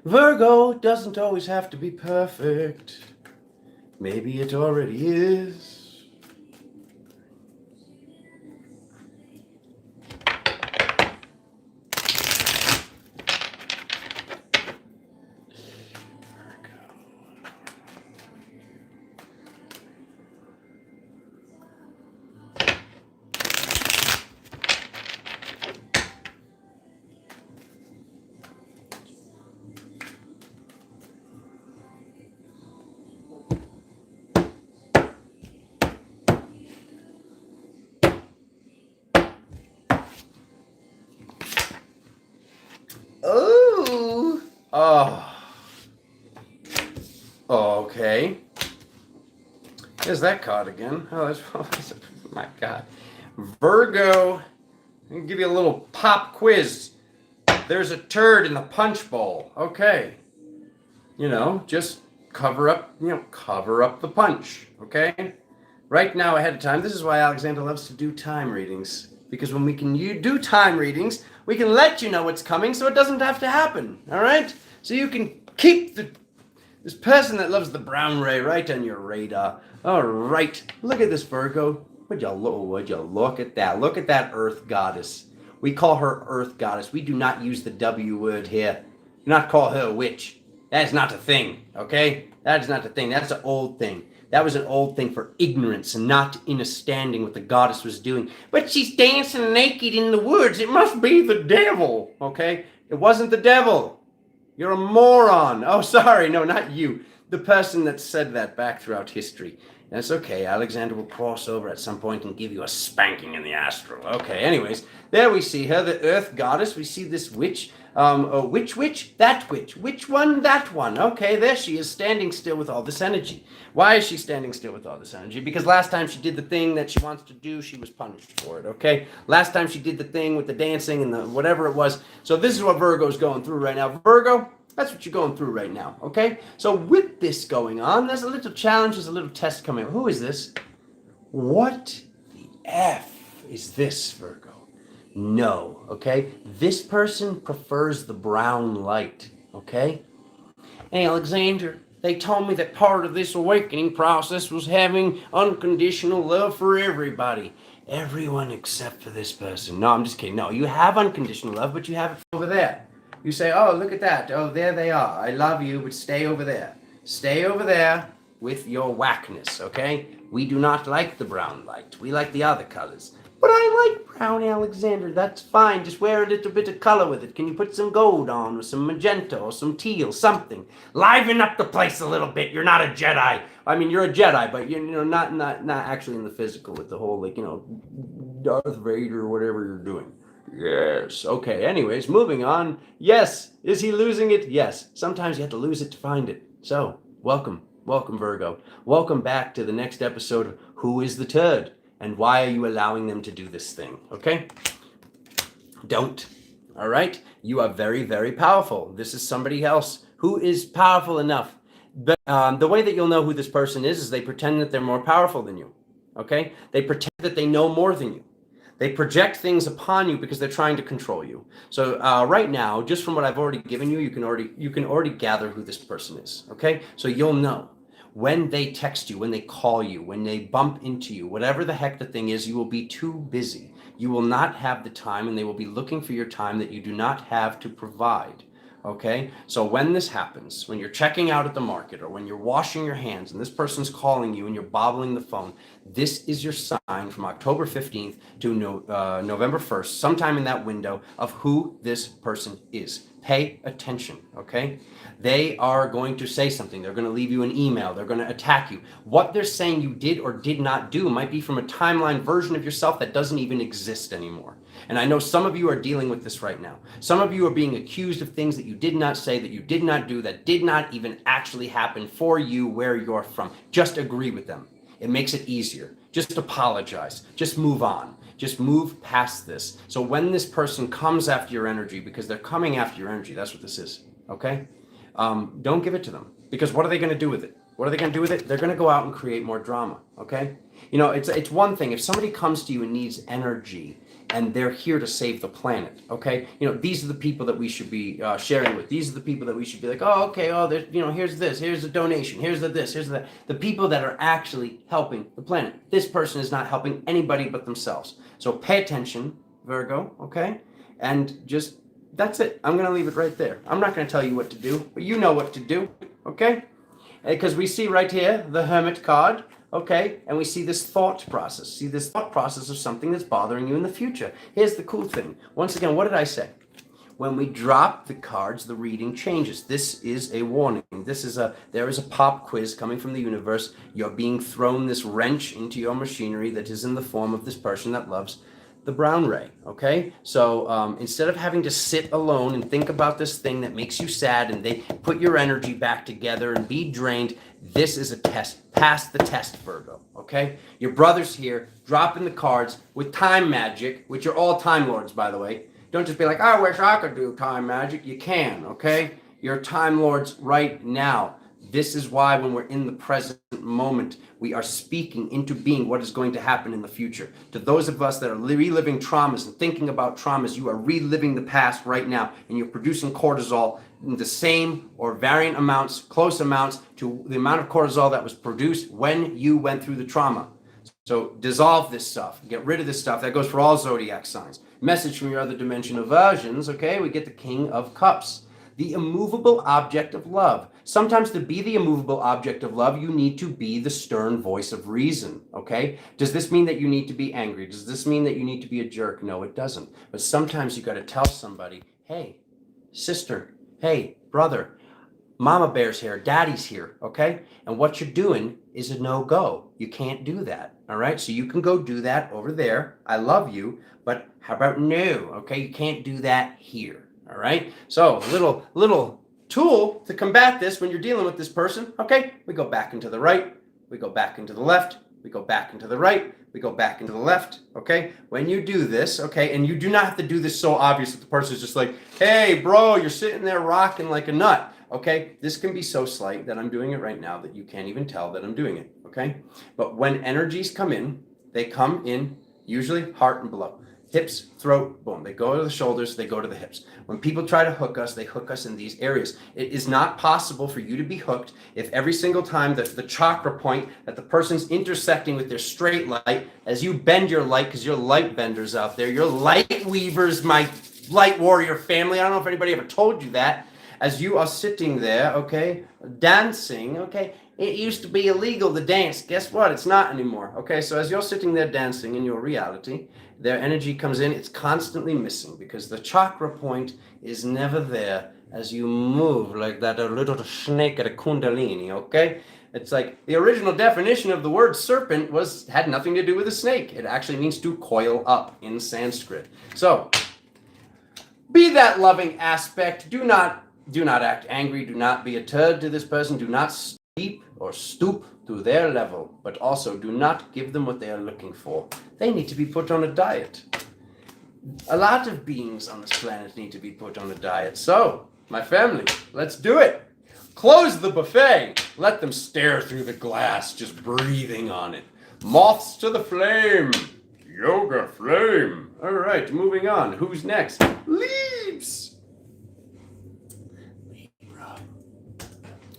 Virgo doesn't always have to be perfect. Maybe it already is. Okay. There's that card again. Oh, that's my God. Virgo. I'll give you a little pop quiz. There's a turd in the punch bowl. Okay. Just cover up the punch. Okay. Right now, ahead of time. This is why Alexander loves to do time readings. Because when we can do time readings, we can let you know what's coming so it doesn't have to happen. All right? So you can keep this person that loves the brown ray right on your radar. All right. Look at this, Virgo. Would you look at that? Look at that Earth Goddess. We call her Earth Goddess. We do not use the W word here. Do not call her a witch. That is not a thing, okay? That is not a thing. That's an old thing. That was an old thing for ignorance and not understanding what the goddess was doing. But she's dancing naked in the woods. It must be the devil, okay? It wasn't the devil. You're a moron. Oh, sorry. No, not you. The person that said that back throughout history. That's okay. Alexander will cross over at some point and give you a spanking in the astral. Okay, anyways, there we see her, the Earth Goddess. We see this witch. Which witch? That witch. Which one? That one. Okay, there she is, standing still with all this energy. Why is she standing still with all this energy? Because last time she did the thing that she wants to do, she was punished for it, okay? Last time she did the thing with the dancing and the whatever it was. So this is what Virgo's going through right now. Virgo, that's what you're going through right now, okay? So with this going on, there's a little challenge, there's a little test coming. Who is this? What the F is this, Virgo? No, okay? This person prefers the brown light, okay? Hey, Alexander, they told me that part of this awakening process was having unconditional love for everybody. Everyone except for this person. No, I'm just kidding. No, you have unconditional love, but you have it over there. You say, oh, look at that. Oh, there they are. I love you, but stay over there. Stay over there with your whackness, okay? We do not like the brown light. We like the other colors. But I like brown, Alexander. That's fine. Just wear a little bit of color with it. Can you put some gold on or some magenta or some teal, something? Liven up the place a little bit. You're not a Jedi. I mean, you're a Jedi, but you're not actually in the physical with the whole, Darth Vader or whatever you're doing. Yes. Okay. Anyways, moving on. Yes. Is he losing it? Yes. Sometimes you have to lose it to find it. So, welcome. Welcome, Virgo. Welcome back to the next episode of Who is the Turd? And why are you allowing them to do this thing? Okay? Don't. All right? You are very, very powerful. This is somebody else who is powerful enough. But the way that you'll know who this person is they pretend that they're more powerful than you. Okay? They pretend that they know more than you. They project things upon you because they're trying to control you. So right now, just from what I've already given you, you can already gather who this person is. Okay? So you'll know. When they text you, when they call you, when they bump into you, whatever the heck the thing is, you will be too busy. You will not have the time, and they will be looking for your time that you do not have to provide. Okay? So when this happens, when you're checking out at the market or when you're washing your hands and this person's calling you and you're bobbling the phone, this is your sign from October 15th to November 1st, sometime in that window of who this person is. Pay attention, okay? They are going to say something. They're going to leave you an email. They're going to attack you. What they're saying you did or did not do might be from a timeline version of yourself that doesn't even exist anymore. And I know some of you are dealing with this right now. Some of you are being accused of things that you did not say, that you did not do, that did not even actually happen for you where you're from. Just agree with them. It makes it easier. Just apologize. Just move on. Just move past this. So when this person comes after your energy, because they're coming after your energy, that's what this is, okay? Don't give it to them. Because what are they going to do with it? What are they going to do with it? They're going to go out and create more drama, okay? It's one thing. If somebody comes to you and needs energy, and they're here to save the planet, okay? These are the people that we should be sharing with. These are the people that we should be like, oh, okay, here's this, here's a donation, here's the this, here's that. The people that are actually helping the planet. This person is not helping anybody but themselves. So pay attention, Virgo, okay? And just, that's it. I'm going to leave it right there. I'm not going to tell you what to do, but you know what to do, okay? Because we see right here, the Hermit card, okay? And we see this thought process. See this thought process of something that's bothering you in the future. Here's the cool thing. Once again, what did I say? When we drop the cards, the reading changes. This is a warning. There is a pop quiz coming from the universe. You're being thrown this wrench into your machinery that is in the form of this person that loves the brown ray, okay? So instead of having to sit alone and think about this thing that makes you sad and they put your energy back together and be drained, this is a test. Pass the test, Virgo, okay? Your brother's here, dropping the cards with time magic, which are all time lords, by the way. Don't just be like, I wish I could do time magic. You can, okay? You're time lords right now. This is why when we're in the present moment, we are speaking into being what is going to happen in the future. To those of us that are reliving traumas and thinking about traumas, you are reliving the past right now, and you're producing cortisol in the same or varying amounts, close amounts to the amount of cortisol that was produced when you went through the trauma. So dissolve this stuff, get rid of this stuff. That goes for all zodiac signs. Message from your other dimensional versions, okay? We get the King of Cups. The immovable object of love. Sometimes to be the immovable object of love, you need to be the stern voice of reason, okay? Does this mean that you need to be angry? Does this mean that you need to be a jerk? No, it doesn't. But sometimes you got to tell somebody, hey, sister, hey, brother, mama bear's here, daddy's here, okay? And what you're doing is a no-go. You can't do that, all right? So you can go do that over there. I love you, but how about no, okay? You can't do that here. All right, so a little tool to combat this when you're dealing with this person. Okay, we go back into the right, we go back into the left, we go back into the right, we go back into the left. Okay, when you do this, okay, and you do not have to do this so obvious that the person is just like, hey, bro, you're sitting there rocking like a nut. Okay, this can be so slight that I'm doing it right now that you can't even tell that I'm doing it. Okay, but when energies come in, they come in usually heart and below. Hips, throat, boom. They go to the shoulders, they go to the hips. When people try to hook us, they hook us in these areas. It is not possible for you to be hooked if every single time that the chakra point that the person's intersecting with their straight light, as you bend your light, because you're light benders out there, you're light weavers, my light warrior family. I don't know if anybody ever told you that. As you are sitting there, okay, dancing, okay, it used to be illegal to dance. Guess what? It's not anymore. Okay, so as you're sitting there dancing in your reality, their energy comes in. It's constantly missing because the chakra point is never there as you move like that, a little snake at a kundalini, okay? It's like the original definition of the word serpent had nothing to do with a snake. It actually means to coil up in Sanskrit. So, be that loving aspect. Do not act angry. Do not be a turd to this person. Do not steep or stoop to their level, but also do not give them what they are looking for. They need to be put on a diet. A lot of beings on this planet need to be put on a diet. So, my family, let's do it. Close the buffet. Let them stare through the glass, just breathing on it. Moths to the flame. Yoga flame. All right, moving on. Who's next? Leaves. Libra.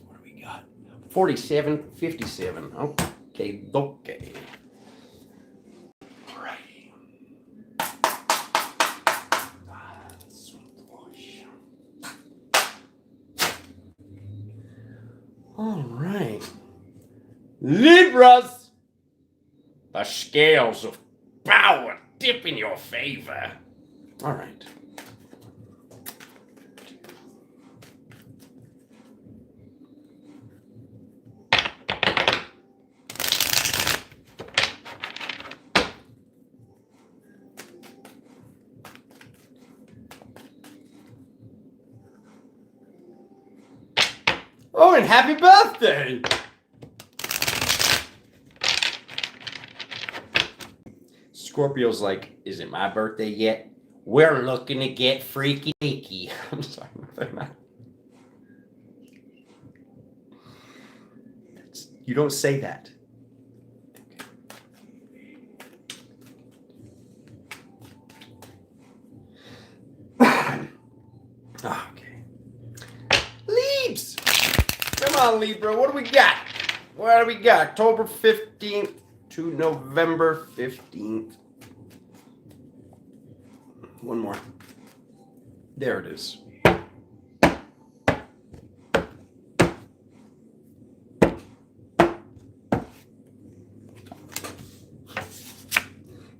What do we got? 4757. Okay, okay. All right. Libras. The scales of power dip in your favor. All right. Oh, and happy birthday! Scorpio's like, is it my birthday yet? We're looking to get freaky deaky. I'm sorry, they're not. You don't say that. Okay. Leaves! Come on, Libra, what do we got? What do we got? October 15th to November 15th. One more. There it is.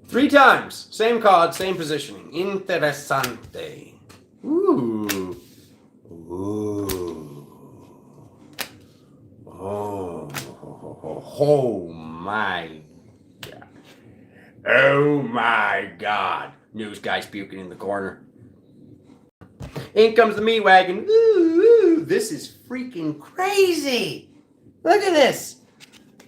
Three times. Same card, same positioning. Interessante. Ooh. Ooh. Oh my God. Oh my God. News guy's puking in the corner. In comes the meat wagon. Ooh, this is freaking crazy. Look at this.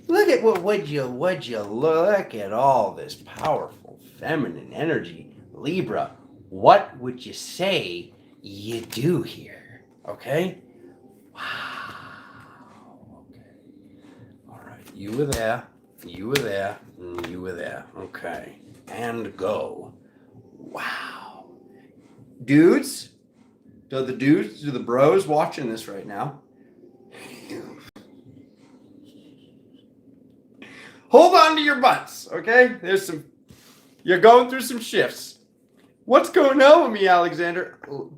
Look at would you look at all this powerful feminine energy. Libra, what would you say you do here? Okay? Wow. Okay. All right. You were there, and you were there. Okay. And go. Wow. Dudes, do the bros watching this right now? Hold on to your butts, okay? You're going through some shifts. What's going on with me, Alexander? The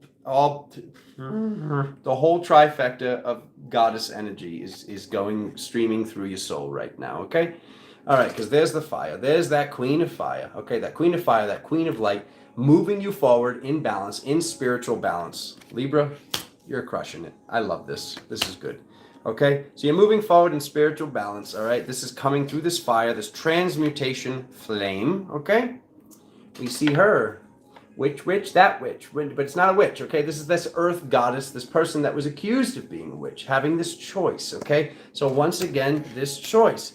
whole trifecta of goddess energy is streaming through your soul right now, okay? All right, because there's the fire. There's that queen of fire, okay? That queen of fire, that queen of light, moving you forward in balance, in spiritual balance. Libra, you're crushing it. I love this. This is good. Okay, so you're moving forward in spiritual balance, all right? This is coming through this fire, this transmutation flame, okay? We see her. Witch, that witch. But it's not a witch, okay? This is this earth goddess, this person that was accused of being a witch, having this choice, okay? So once again, this choice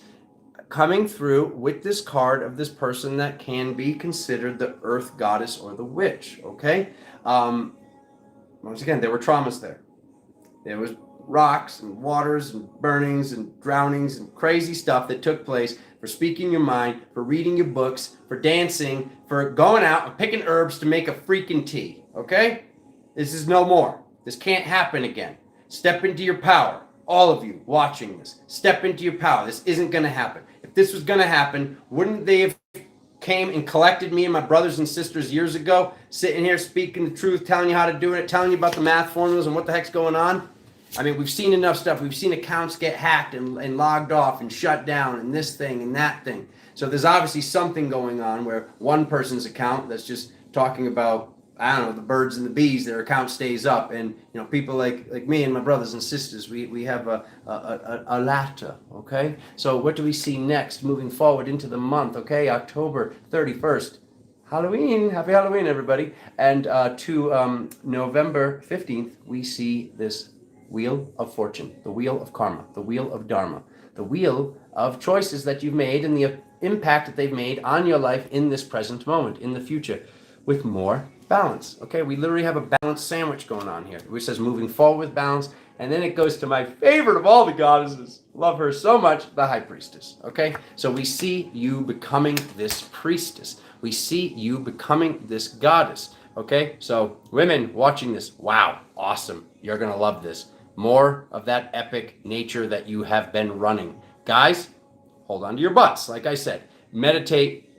coming through with this card of this person that can be considered the earth goddess or the witch, okay? Once again, there were traumas there. There was rocks and waters and burnings and drownings and crazy stuff that took place for speaking your mind, for reading your books, for dancing, for going out and picking herbs to make a freaking tea, okay? This is no more. This can't happen again. Step into your power. All of you watching this, step into your power. This isn't going to happen. If this was going to happen, wouldn't they have came and collected me and my brothers and sisters years ago, sitting here speaking the truth, telling you how to do it, telling you about the math formulas and what the heck's going on? I mean, we've seen enough stuff. We've seen accounts get hacked and logged off and shut down and this thing and that thing. So there's obviously something going on where one person's account that's just talking about, I don't know, the birds and the bees, their account stays up. And, you know, people like me and my brothers and sisters, we have a latter, okay? So what do we see next moving forward into the month, okay? October 31st. Halloween. Happy Halloween, everybody. And to November 15th, we see this wheel of fortune, the wheel of karma, the wheel of dharma, the wheel of choices that you've made and the impact that they've made on your life in this present moment, in the future, with more balance. Okay, we literally have a balanced sandwich going on here, which says moving forward with balance, and then it goes to my favorite of all the goddesses, love her so much, the high priestess. Okay, so we see you becoming this priestess. We see you becoming this goddess. Okay, so women watching this, wow, awesome. You're gonna love this. More of that epic nature that you have been running. Guys, hold on to your butts. Like I said, meditate,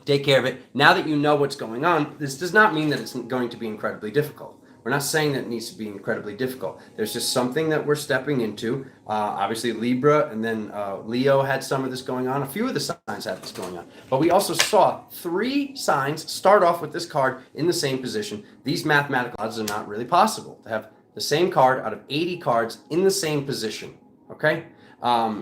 take care of it. Now that you know what's going on, this does not mean that it's going to be incredibly difficult. We're not saying that it needs to be incredibly difficult. There's just something that we're stepping into. Obviously Libra and then Leo had some of this going on. A few of the signs had this going on. But we also saw 3 signs start off with this card in the same position. These mathematical odds are not really possible to have the same card out of 80 cards in the same position, okay?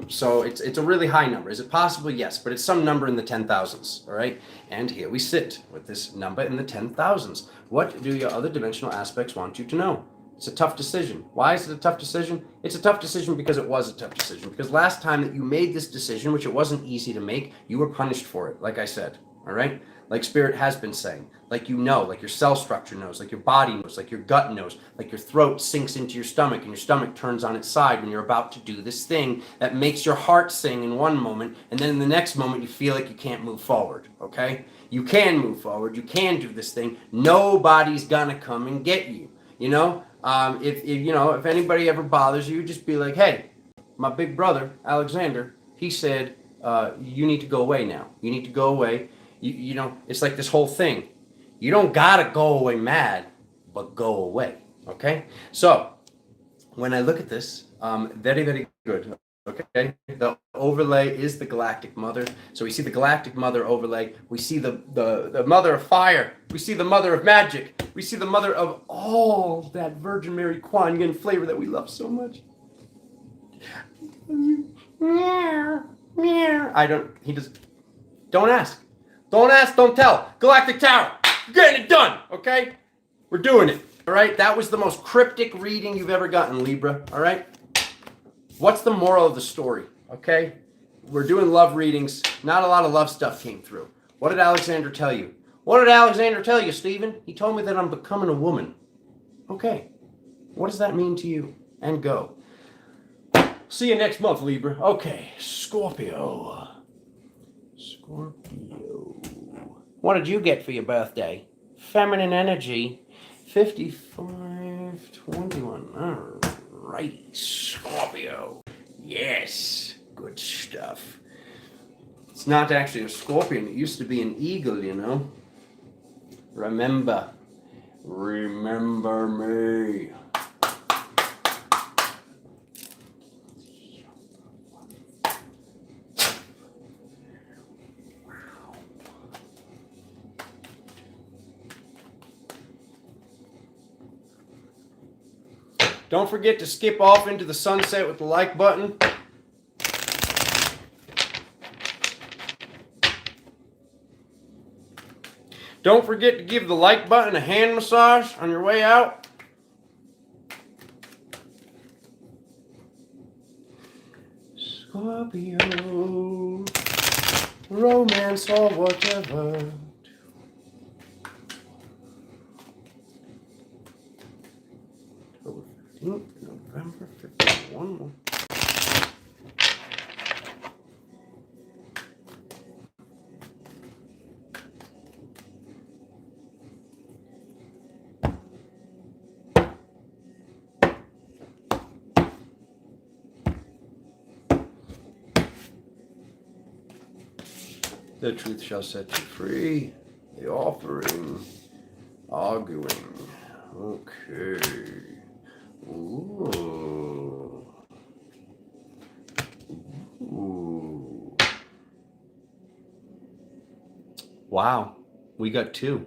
So it's a really high number. Is it possible? Yes, but it's some number in the 10,000s, all right? And here we sit with this number in the 10,000s. What do your other dimensional aspects want you to know? It's a tough decision. Why is it a tough decision? It's a tough decision because it was a tough decision. Because last time that you made this decision, which it wasn't easy to make, you were punished for it, like I said, all right? Like Spirit has been saying, like you know, like your cell structure knows, like your body knows, like your gut knows, like your throat sinks into your stomach and your stomach turns on its side when you're about to do this thing that makes your heart sing in one moment, and then in the next moment you feel like you can't move forward, okay? You can move forward, you can do this thing. Nobody's gonna come and get you, you know? If anybody ever bothers you, just be like, hey, my big brother, Alexander, he said, you need to go away now. You need to go away. You know, it's like this whole thing. You don't gotta go away mad, but go away, okay? So, when I look at this, very, very good, okay? The overlay is the Galactic Mother. So we see the Galactic Mother overlay. We see the Mother of Fire. We see the Mother of Magic. We see the Mother of all that Virgin Mary Kuan Yin flavor that we love so much. Meow, meow. Don't ask. Don't ask, don't tell. Galactic Tower, you're getting it done, okay? We're doing it, all right? That was the most cryptic reading you've ever gotten, Libra, all right? What's the moral of the story, okay? We're doing love readings. Not a lot of love stuff came through. What did Alexander tell you? What did Alexander tell you, Stephen? He told me that I'm becoming a woman. Okay. What does that mean to you? And go. See you next month, Libra. Okay. Scorpio. Scorpio. What did you get for your birthday? Feminine energy. 5521. All right. Scorpio. Yes. Good stuff. It's not actually a scorpion. It used to be an eagle, you know. Remember me. Don't forget to skip off into the sunset with the like button. Don't forget to give the like button a hand massage on your way out. Scorpio, romance or whatever. October 15th, November 15th, one more. The truth shall set you free. The offering. Arguing. Okay. Ooh. Ooh. Wow. We got two.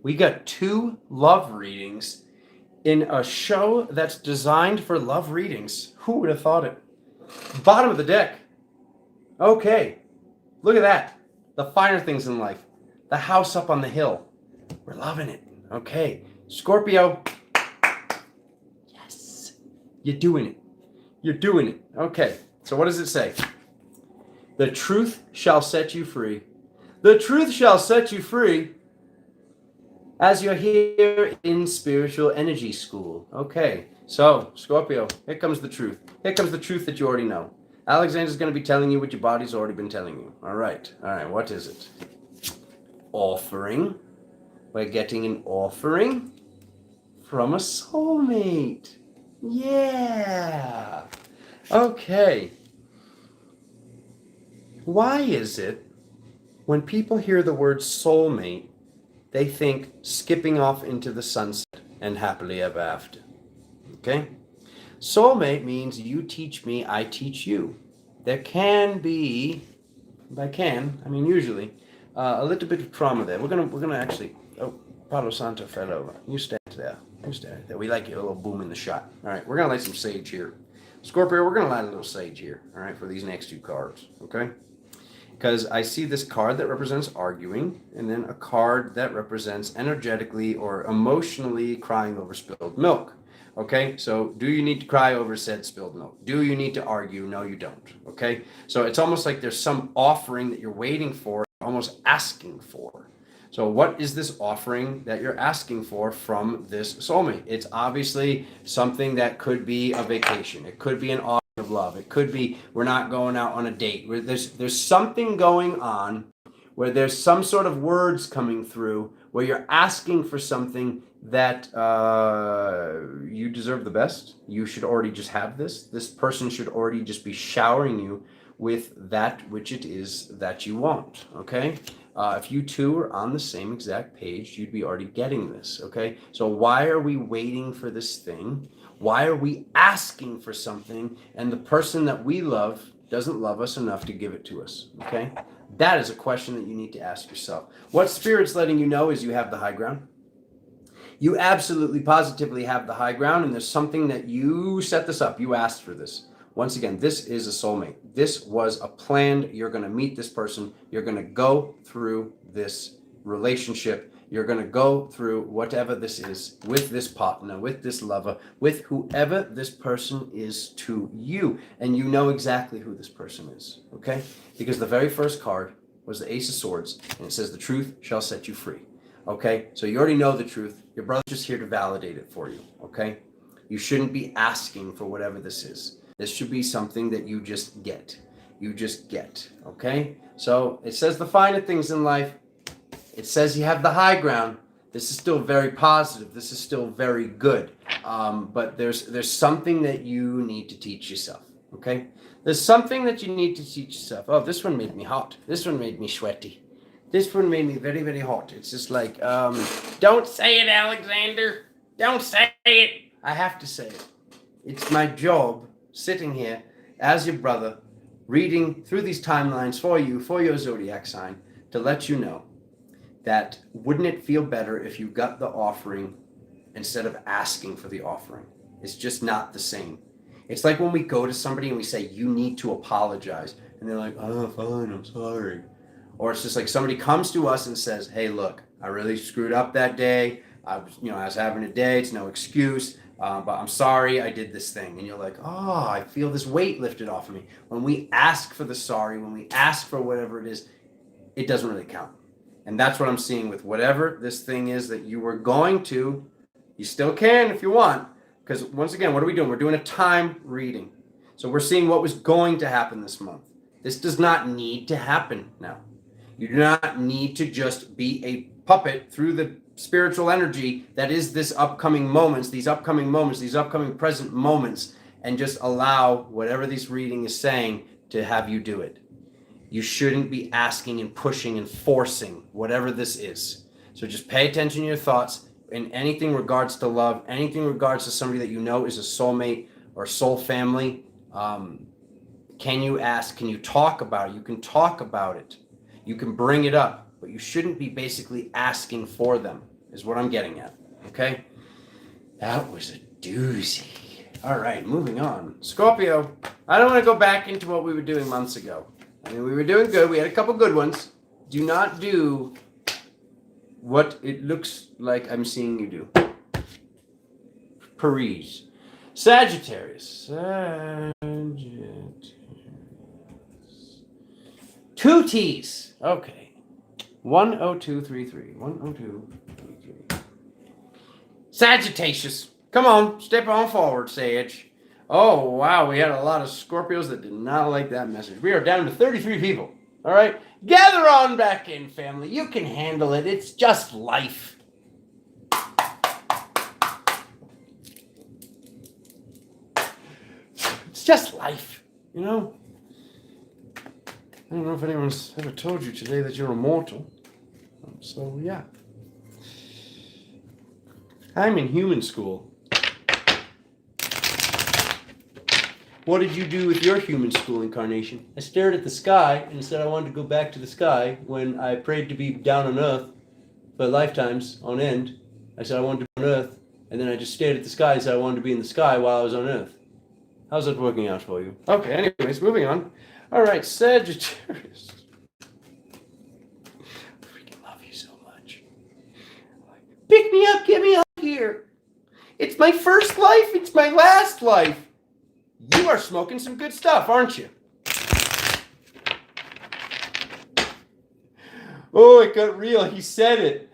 We got two love readings in a show that's designed for love readings. Who would have thought it? Bottom of the deck. Okay. Look at that. The finer things in life. The house up on the hill. We're loving it. Okay. Scorpio. Yes. You're doing it. You're doing it. Okay. So what does it say? The truth shall set you free. The truth shall set you free as you're here in spiritual energy school. Okay. So, Scorpio, here comes the truth. Here comes the truth that you already know. Alexander's going to be telling you what your body's already been telling you. All right. What is it? Offering. We're getting an offering from a soulmate. Yeah. Okay. Why is it when people hear the word soulmate, they think skipping off into the sunset and happily ever after? Okay? Soulmate means you teach me, I teach you. There can be, by can, I mean usually, a little bit of trauma there. We're gonna actually, oh, Palo Santo fell over. You stand there. You stand there. We like it, a little boom in the shot. All right, we're gonna light some sage here. Scorpio, we're gonna light a little sage here, all right, for these next two cards, okay? Because I see this card that represents arguing, and then a card that represents energetically or emotionally crying over spilled milk. Okay, so do you need to cry over said spilled milk? Do you need to argue? No, you don't. Okay, so it's almost like there's some offering that you're waiting for, almost asking for. So what is this offering that you're asking for from this soulmate? It's obviously something that could be a vacation. It could be an offer of love. It could be we're not going out on a date. There's something going on where there's some sort of words coming through where you're asking for something that you deserve the best. You should already just have this. This person should already just be showering you with that which it is that you want, okay? If you two are on the same exact page, you'd be already getting this, okay? So why are we waiting for this thing? Why are we asking for something and the person that we love doesn't love us enough to give it to us, okay? That is a question that you need to ask yourself. What Spirit's letting you know is you have the high ground. You absolutely, positively have the high ground, and there's something that you set this up. You asked for this. Once again, this is a soulmate. This was a planned, you're going to meet this person. You're going to go through this relationship. You're going to go through whatever this is with this partner, with this lover, with whoever this person is to you. And you know exactly who this person is, okay? Because the very first card was the Ace of Swords, and it says the truth shall set you free, okay? So you already know the truth. Your brother's just here to validate it for you, okay? You shouldn't be asking for whatever this is. This should be something that you just get. You just get, okay? So it says the finer things in life. It says you have the high ground. This is still very positive. This is still very good. But there's something that you need to teach yourself, okay? There's something that you need to teach yourself. Oh, this one made me hot. This one made me sweaty. This one made me very, very hot. It's just like, don't say it, Alexander. Don't say it. I have to say it. It's my job sitting here as your brother, reading through these timelines for you, for your zodiac sign, to let you know that wouldn't it feel better if you got the offering instead of asking for the offering? It's just not the same. It's like when we go to somebody and we say, you need to apologize. And they're like, oh, fine, I'm sorry. Or it's just like somebody comes to us and says, hey, look, I really screwed up that day. I was having a day. It's no excuse. But I'm sorry I did this thing. And you're like, oh, I feel this weight lifted off of me. When we ask for the sorry, when we ask for whatever it is, it doesn't really count. And that's what I'm seeing with whatever this thing is that you were going to. You still can if you want. Because once again, what are we doing? We're doing a time reading. So we're seeing what was going to happen this month. This does not need to happen now. You do not need to just be a puppet through the spiritual energy that is this upcoming moments, these upcoming present moments, and just allow whatever this reading is saying to have you do it. You shouldn't be asking and pushing and forcing whatever this is. So just pay attention to your thoughts in anything regards to love, anything regards to somebody that you know is a soulmate or soul family. Can you ask? Can you talk about it? You can talk about it. You can bring it up, but you shouldn't be basically asking for them, is what I'm getting at, okay? That was a doozy. All right, moving on. Scorpio, I don't want to go back into what we were doing months ago. I mean, we were doing good. We had a couple good ones. Do not do what it looks like I'm seeing you do. Paris. Sagittarius. Two T's. Okay. 10233. 10233. Sagittarius. Come on, step on forward, Sage. Oh, wow, we had a lot of Scorpios that did not like that message. We are down to 33 people. All right? Gather on back in, family. You can handle it. It's just life. It's just life, you know? I don't know if anyone's ever told you today that you're immortal. So, yeah. I'm in human school. What did you do with your human school incarnation? I stared at the sky and said I wanted to go back to the sky when I prayed to be down on Earth for lifetimes on end. I said I wanted to be on Earth, and then I just stared at the sky and said I wanted to be in the sky while I was on Earth. How's that working out for you? Okay, anyways, moving on. All right, Sagittarius. I freaking love you so much. Pick me up, get me out here. It's my first life, it's my last life. You are smoking some good stuff, aren't you? Oh, it got real. He said it.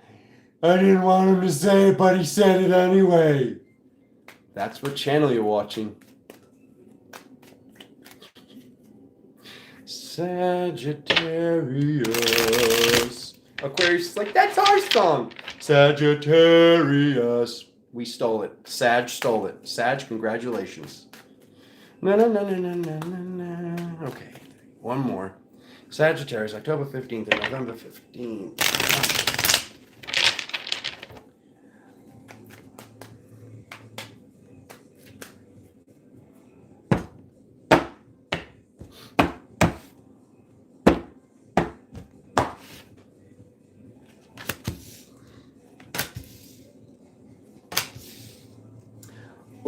I didn't want him to say it, but he said it anyway. That's what channel you're watching. Sagittarius. Aquarius is like, that's our song. Sagittarius. We stole it. Sag stole it. Sag, congratulations. No. Okay, one more. Sagittarius, October 15th and November 15th.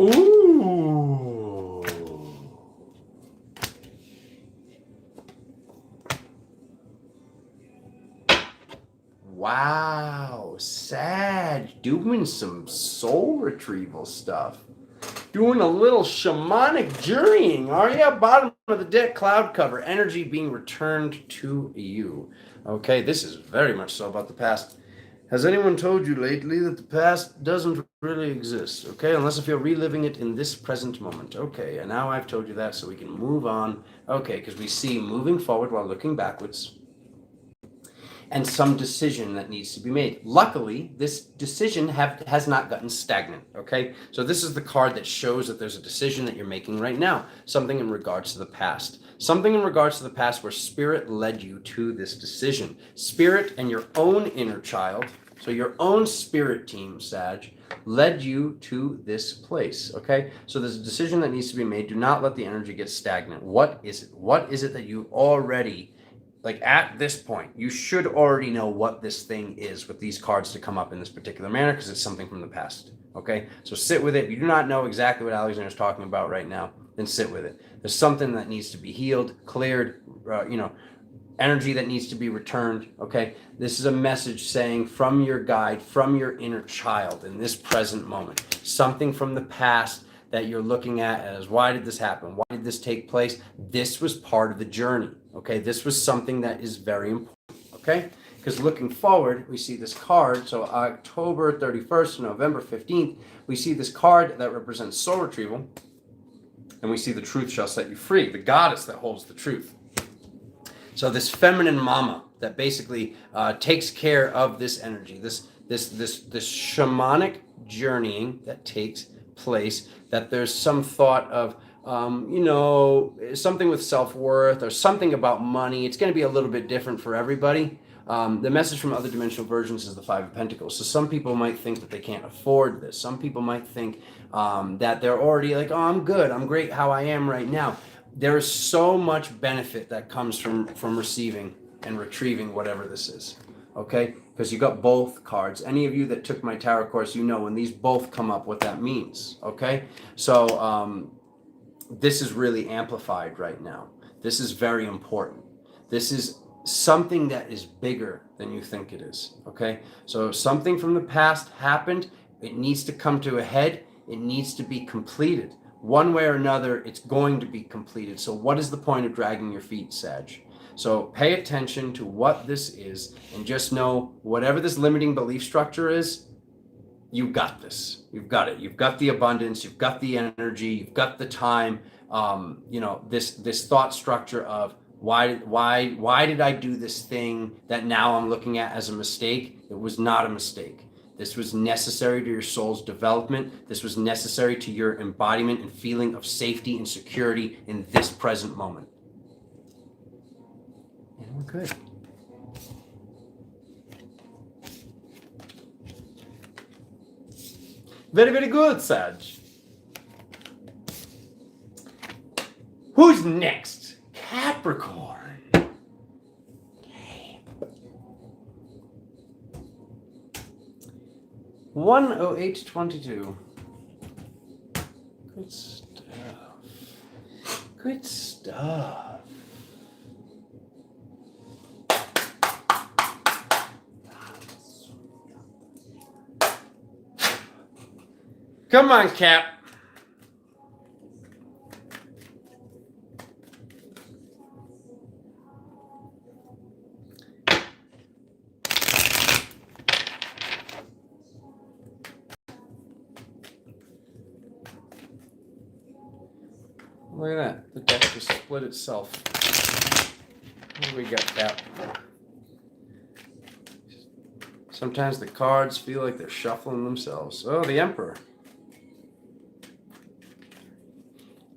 Ooh. Wow, Sag, doing some soul retrieval stuff. Doing a little shamanic journeying, are you? Bottom of the deck, cloud cover, energy being returned to you. Okay, this is very much so about the past. Has anyone told you lately that the past doesn't really exist? Okay, unless if you're reliving it in this present moment. Okay, and now I've told you that so we can move on. Okay, because we see moving forward while looking backwards and some decision that needs to be made. Luckily, this decision has not gotten stagnant, okay? So this is the card that shows that there's a decision that you're making right now, something in regards to the past. Something in regards to the past where spirit led you to this decision. Spirit and your own inner child, so your own spirit team, Sag, led you to this place, okay? So there's a decision that needs to be made. Do not let the energy get stagnant. What is it? What is it that you already, like at this point, you should already know what this thing is with these cards to come up in this particular manner because it's something from the past, okay? So sit with it. If you do not know exactly what Alexander is talking about right now, then sit with it. There's something that needs to be healed, cleared, energy that needs to be returned, okay? This is a message saying from your guide, from your inner child in this present moment, something from the past that you're looking at as, why did this happen? Why did this take place? This was part of the journey, okay? This was something that is very important, okay? Because looking forward, we see this card. So October 31st to November 15th, we see this card that represents soul retrieval. And we see the truth shall set you free, the goddess that holds the truth. So this feminine mama that basically takes care of this energy, this shamanic journeying that takes place, that there's some thought of, something with self-worth or something about money. It's going to be a little bit different for everybody. The message from other dimensional versions is the Five of Pentacles. So some people might think that they can't afford this. Some people might think that they're already like, oh, I'm good. I'm great how I am right now. There is so much benefit that comes from receiving and retrieving whatever this is. Okay? Because you got both cards. Any of you that took my tarot course, you know when these both come up what that means. Okay? So this is really amplified right now. This is very important. This is something that is bigger than you think it is. Okay? So something from the past happened. It needs to come to a head. It needs to be completed. One way or another, it's going to be completed. So what is the point of dragging your feet, Sag? So pay attention to what this is and just know whatever this limiting belief structure is, you've got this. You've got it. You've got the abundance. You've got the energy. You've got the time. This thought structure of why did I do this thing that now I'm looking at as a mistake? It was not a mistake. This was necessary to your soul's development. This was necessary to your embodiment and feeling of safety and security in this present moment. And we're good. Very, very good, Sag. Who's next? Capricorn. 10822. Good stuff. Good stuff. Come on, Cap. Look at that. The deck just split itself. What do we got, Cap? Sometimes the cards feel like they're shuffling themselves. Oh, the Emperor.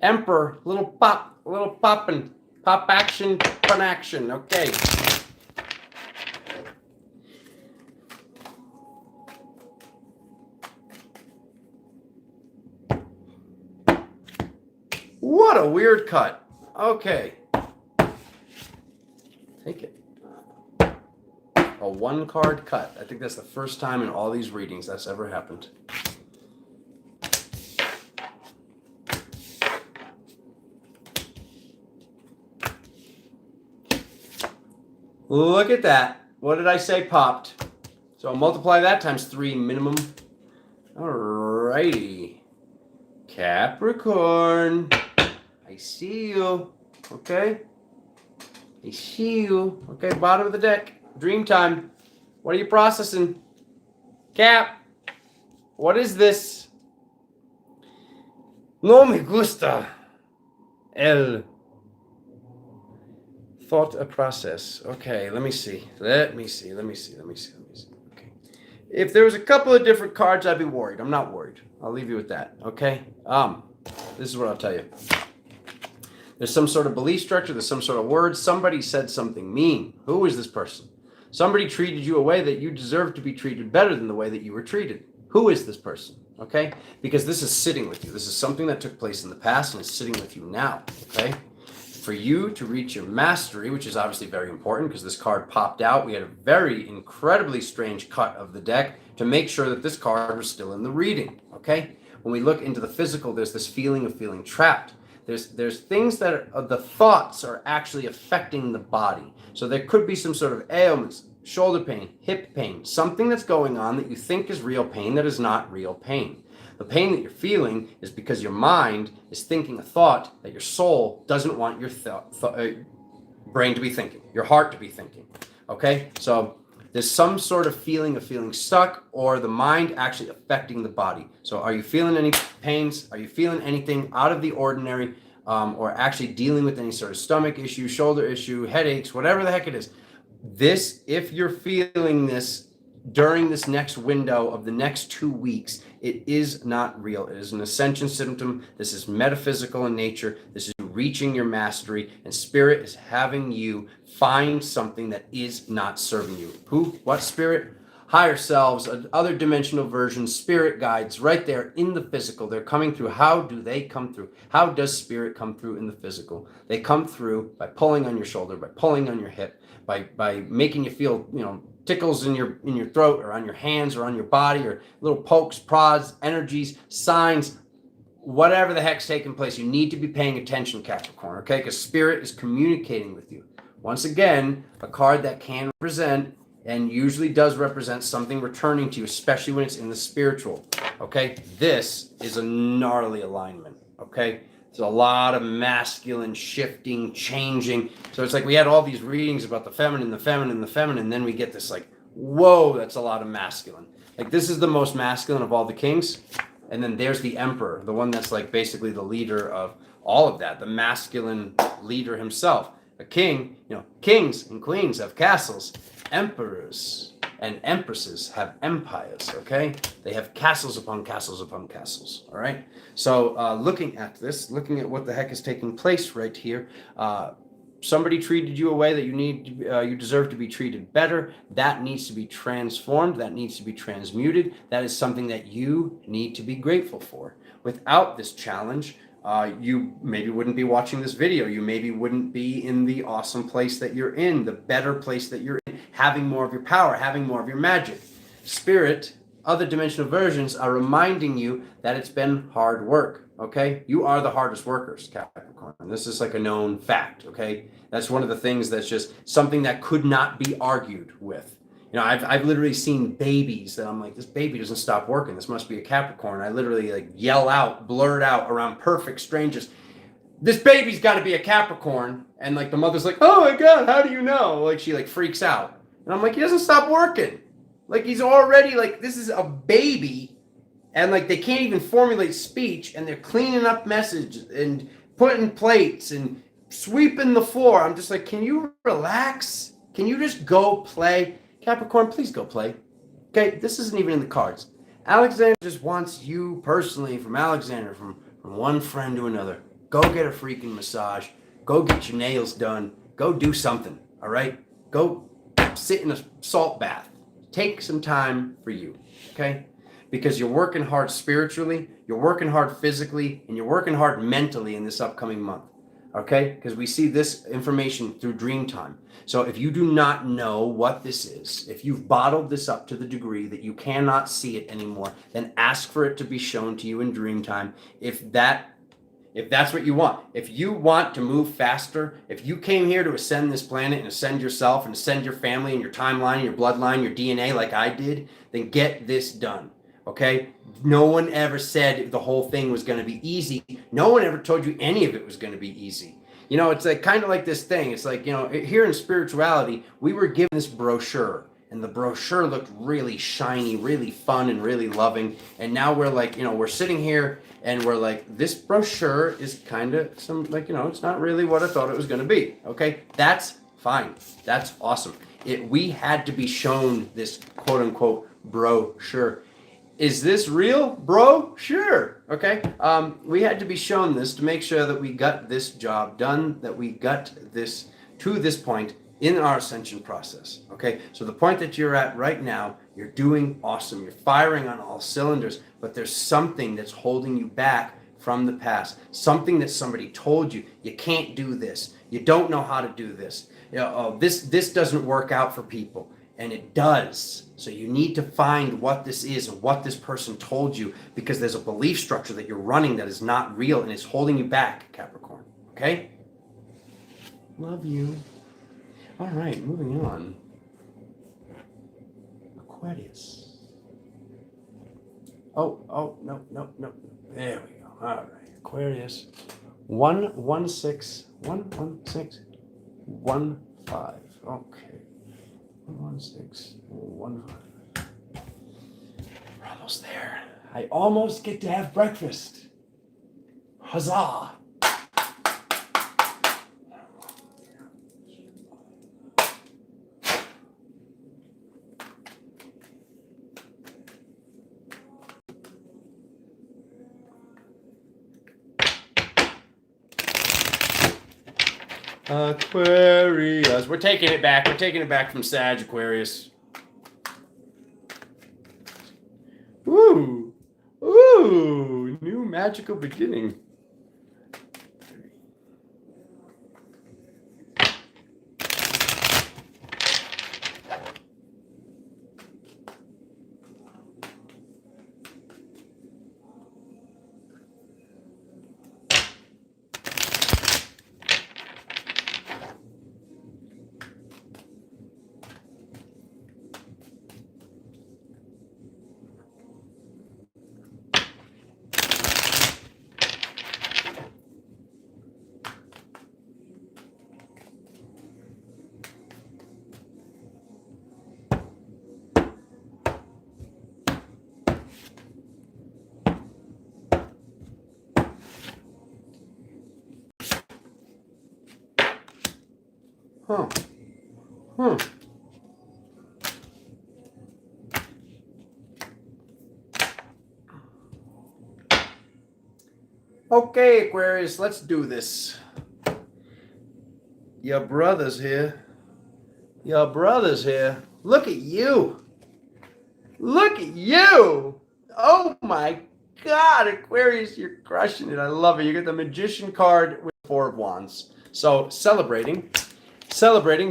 Emperor, little pop and pop action, fun action. Okay. What a weird cut. Okay. Take it. A one card cut. I think that's the first time in all these readings that's ever happened. Look at that. What did I say popped? So I'll multiply that times 3 minimum. Alrighty. Capricorn. I see you. Okay. I see you. Okay, bottom of the deck. Dream time. What are you processing? Cap. What is this? No me gusta. El. Thought a process. Okay, let me see. Let me see. Okay. If there was a couple of different cards, I'd be worried. I'm not worried. I'll leave you with that. Okay. This is what I'll tell you. There's some sort of belief structure. There's some sort of word. Somebody said something mean. Who is this person? Somebody treated you a way that you deserve to be treated better than the way that you were treated. Who is this person? Okay? Because this is sitting with you. This is something that took place in the past and is sitting with you now. Okay? For you to reach your mastery, which is obviously very important because this card popped out. We had a very incredibly strange cut of the deck to make sure that this card was still in the reading. Okay? When we look into the physical, there's this feeling of feeling trapped. There's things that are, the thoughts are actually affecting the body. So there could be some sort of ailments, shoulder pain, hip pain, something that's going on that you think is real pain that is not real pain. The pain that you're feeling is because your mind is thinking a thought that your soul doesn't want your brain to be thinking, your heart to be thinking. Okay? So there's some sort of feeling stuck or the mind actually affecting the body. So are you feeling any pains? Are you feeling anything out of the ordinary or actually dealing with any sort of stomach issue, shoulder issue, headaches, whatever the heck it is? This, if you're feeling this during this next window of the next 2 weeks, it is not real. It is an ascension symptom. This is metaphysical in nature. This is reaching your mastery, and spirit is having you find something that is not serving you. Who? What spirit? Higher selves, other dimensional versions, spirit guides right there in the physical. They're coming through. How do they come through? How does spirit come through in the physical? They come through by pulling on your shoulder, by pulling on your hip, by making you feel, tickles in your throat or on your hands or on your body, or little pokes, prods, energies, signs, whatever the heck's taking place. You need to be paying attention, Capricorn, okay? Because spirit is communicating with you. Once again, a card that can represent and usually does represent something returning to you, especially when it's in the spiritual, okay? This is a gnarly alignment, okay? There's a lot of masculine shifting, changing. So it's like we had all these readings about the feminine, then we get this like, whoa, that's a lot of masculine. Like this is the most masculine of all the kings. And then there's the emperor, the one that's like basically the leader of all of that, the masculine leader himself. A king, kings and queens have castles. Emperors and empresses have empires, okay? They have castles upon castles upon castles, all right? So looking at this, looking at what the heck is taking place right here, somebody treated you a way that you deserve to be treated better. That needs to be transformed. That needs to be transmuted. That is something that you need to be grateful for. Without this challenge, you maybe wouldn't be watching this video. You maybe wouldn't be in the awesome place that you're in, the better place that you're in, having more of your power, having more of your magic. Spirit, other dimensional versions are reminding you that it's been hard work, okay? You are the hardest workers, Capricorn. This is like a known fact, okay? That's one of the things that's just something that could not be argued with. I've literally seen babies that I'm like, this baby doesn't stop working. This must be a Capricorn. I literally like yell out, blurt out around perfect strangers, this baby's got to be a Capricorn. And like the mother's like, oh my God, how do you know? Like she like freaks out. And I'm like, he doesn't stop working. Like he's already like, this is a baby. And like they can't even formulate speech and they're cleaning up messages and putting plates and sweeping the floor. I'm just like, can you relax? Can you just go play? Capricorn, please go play. Okay, this isn't even in the cards. Alexander just wants you personally from Alexander, from one friend to another. Go get a freaking massage. Go get your nails done. Go do something, all right? Go sit in a salt bath. Take some time for you, okay? Because you're working hard spiritually, you're working hard physically, and you're working hard mentally in this upcoming month, okay? Because we see this information through dream time. So if you do not know what this is, if you've bottled this up to the degree that you cannot see it anymore, then ask for it to be shown to you in dream time. If that If that's what you want. If you want to move faster, if you came here to ascend this planet and ascend yourself and ascend your family and your timeline, your bloodline, your DNA like I did, then get this done. Okay? No one ever said the whole thing was going to be easy. No one ever told you any of it was going to be easy. You know, it's like kind of like this thing. It's like, you know, here in spirituality, we were given this brochure, and the brochure looked really shiny, really fun, and really loving. And now we're like, you know, we're sitting here and we're like, this brochure is kind of some, like, you know, it's not really what I thought it was going to be. Okay, that's fine. That's awesome. We had to be shown this quote unquote brochure. Is this real, bro? Sure. Okay. We had to be shown this to make sure that we got this job done, that we got this to this point in our ascension process. Okay. So the point that you're at right now, you're doing awesome. You're firing on all cylinders, but there's something that's holding you back from the past. Something that somebody told you. You can't do this. You don't know how to do this. You know, oh, this doesn't work out for people. And it does. So you need to find what this is and what this person told you, because there's a belief structure that you're running that is not real and it's holding you back, Capricorn. Okay? Love you. All right, moving on. Aquarius. Oh, no. There we go. All right, Aquarius. 116, 116, 15. Okay. 11615. We're almost there. I almost get to have breakfast. Huzzah! Aquarius. We're taking it back. We're taking it back from Sag, Aquarius. Ooh. Ooh. New magical beginning. Huh. Okay, Aquarius, let's do this. Your brother's here. Your brother's here. Look at you. Look at you. Oh my God, Aquarius, you're crushing it. I love it. You get the Magician card with 4 of Wands. So celebrating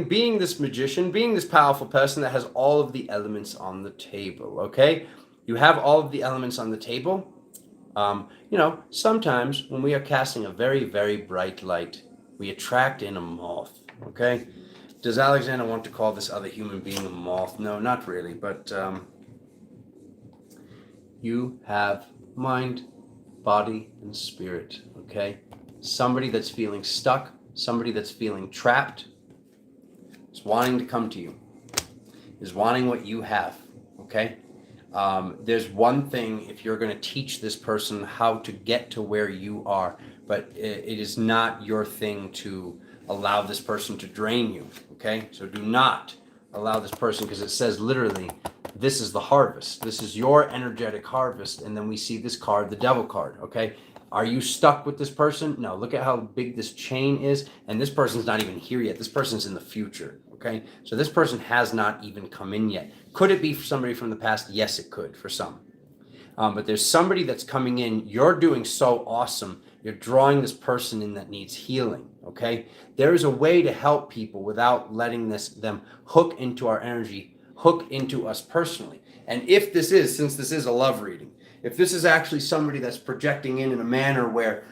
being this magician, being this powerful person that has all of the elements on the table, okay? You have all of the elements on the table. You know, sometimes when we are casting a very, very bright light, we attract in a moth, okay? Does Alexander want to call this other human being a moth? No, not really, but you have mind, body, and spirit, okay? Somebody that's feeling stuck, somebody that's feeling trapped, is wanting to come to you, is wanting what you have, okay? There's one thing, if you're going to teach this person how to get to where you are, but it is not your thing to allow this person to drain you, okay? So do not allow this person, because it says literally, this is the harvest. This is your energetic harvest. And then we see this card, the devil card, okay? Are you stuck with this person? No, look at how big this chain is. And this person's not even here yet. This person's in the future, okay? So this person has not even come in yet. Could it be for somebody from the past? Yes, it could for some. But there's somebody that's coming in. You're doing so awesome. You're drawing this person in that needs healing, okay? There is a way to help people without letting them hook into our energy, hook into us personally. And if this is, since this is a love reading, if this is actually somebody that's projecting in a manner where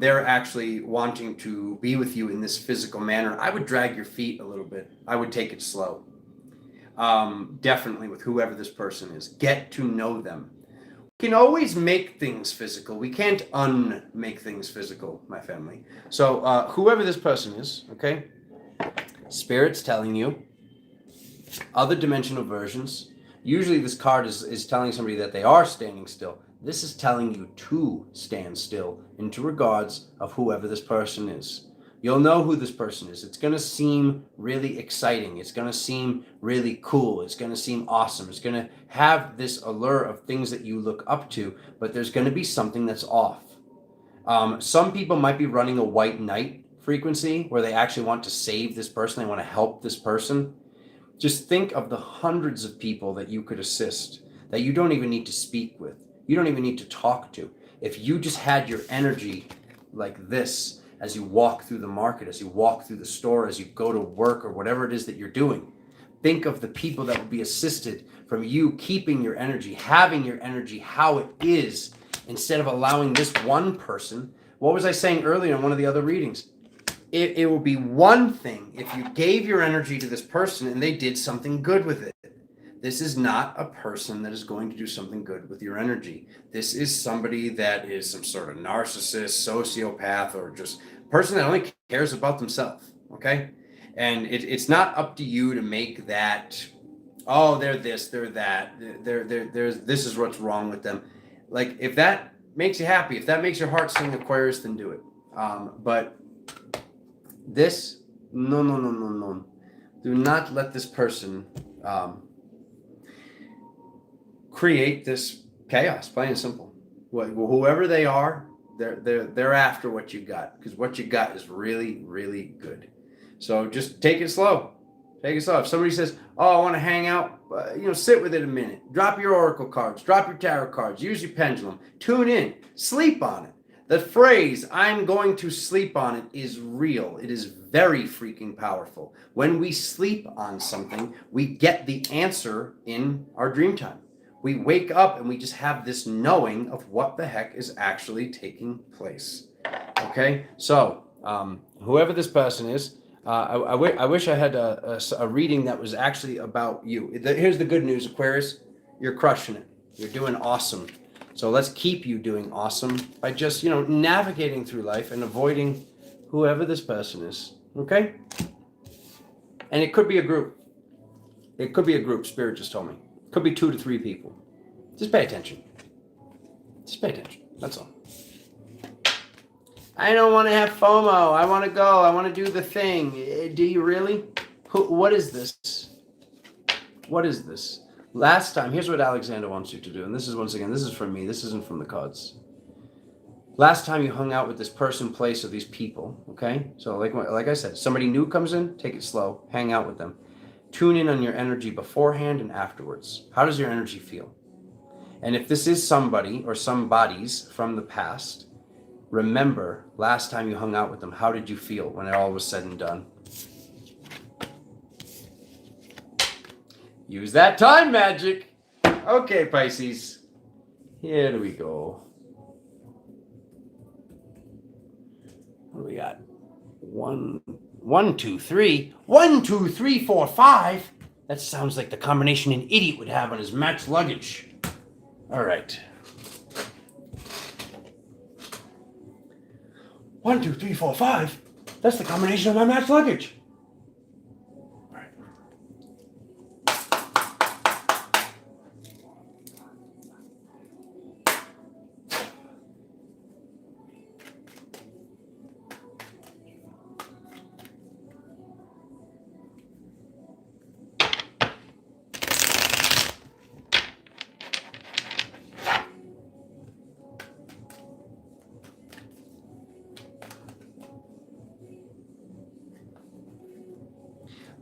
they're actually wanting to be with you in this physical manner, I would drag your feet a little bit. I would take it slow. Definitely with whoever this person is. Get to know them. We can always make things physical. We can't unmake things physical, my family. So whoever this person is, okay, Spirit's telling you, other dimensional versions, usually this card is telling somebody that they are standing still. This is telling you to stand still into regards of whoever this person is. You'll know who this person is. It's going to seem really exciting. It's going to seem really cool. It's going to seem awesome. It's going to have this allure of things that you look up to, but there's going to be something that's off. Some people might be running a white knight frequency where they actually want to save this person. They want to help this person. Just think of the hundreds of people that you could assist that you don't even need to speak with. You don't even need to talk to. If you just had your energy like this, as you walk through the market, as you walk through the store, as you go to work or whatever it is that you're doing, think of the people that will be assisted from you keeping your energy, having your energy how it is, instead of allowing this one person. What was I saying earlier in one of the other readings? It will be one thing if you gave your energy to this person and they did something good with it. This is not a person that is going to do something good with your energy. This is somebody that is some sort of narcissist, sociopath, or just person that only cares about themselves, okay? And it's not up to you to make that, oh, they're this, they're that, this is what's wrong with them. Like, if that makes you happy, if that makes your heart sing, Aquarius, then do it. But this, no. Do not let this person create this chaos, plain and simple. Whoever they are, they're after what you got, because what you got is really, really good. So just take it slow. Take it slow. If somebody says, oh, I want to hang out, sit with it a minute. Drop your oracle cards, drop your tarot cards, use your pendulum, tune in, sleep on it. The phrase, I'm going to sleep on it, is real. It is very freaking powerful. When we sleep on something, we get the answer in our dream time. We wake up and we just have this knowing of what the heck is actually taking place. Okay? So, whoever this person is, I wish I had a reading that was actually about you. Here's the good news, Aquarius. You're crushing it. You're doing awesome. So let's keep you doing awesome by just, navigating through life and avoiding whoever this person is. Okay? And it could be a group. It could be a group, Spirit just told me. It could be 2 to 3 people. Just pay attention. Just pay attention. That's all. I don't want to have FOMO. I want to go. I want to do the thing. Do you really? What is this? What is this? Last time, here's what Alexander wants you to do. And this is, once again, this is from me. This isn't from the cards. Last time you hung out with this person, place, or these people, okay? So like I said, somebody new comes in, take it slow, hang out with them. Tune in on your energy beforehand and afterwards. How does your energy feel? And if this is somebody or some bodies from the past, remember last time you hung out with them, how did you feel when it all was said and done? Use that time magic. Okay, Pisces. Here we go. What do we got? 1, 2, 3. 1, 2, 3, 4, 5. That sounds like the combination an idiot would have on his max luggage. All right. 1, 2, 3, 4, 5. That's the combination of my max luggage.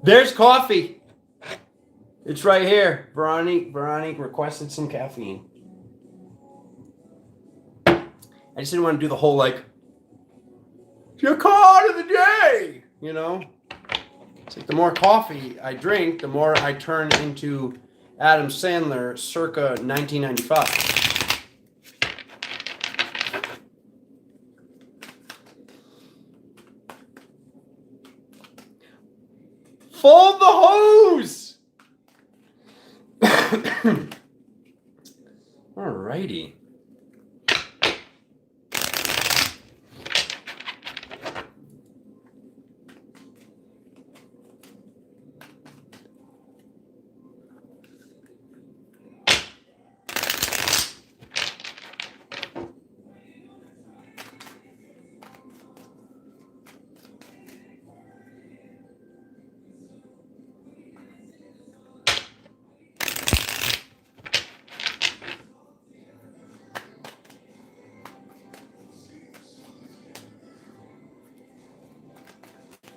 There's coffee. It's right here. Veronique requested some caffeine. I just didn't want to do the whole it's your card of the day. It's like the more coffee I drink, the more I turn into Adam Sandler circa 1995. Fold the hose. Alrighty.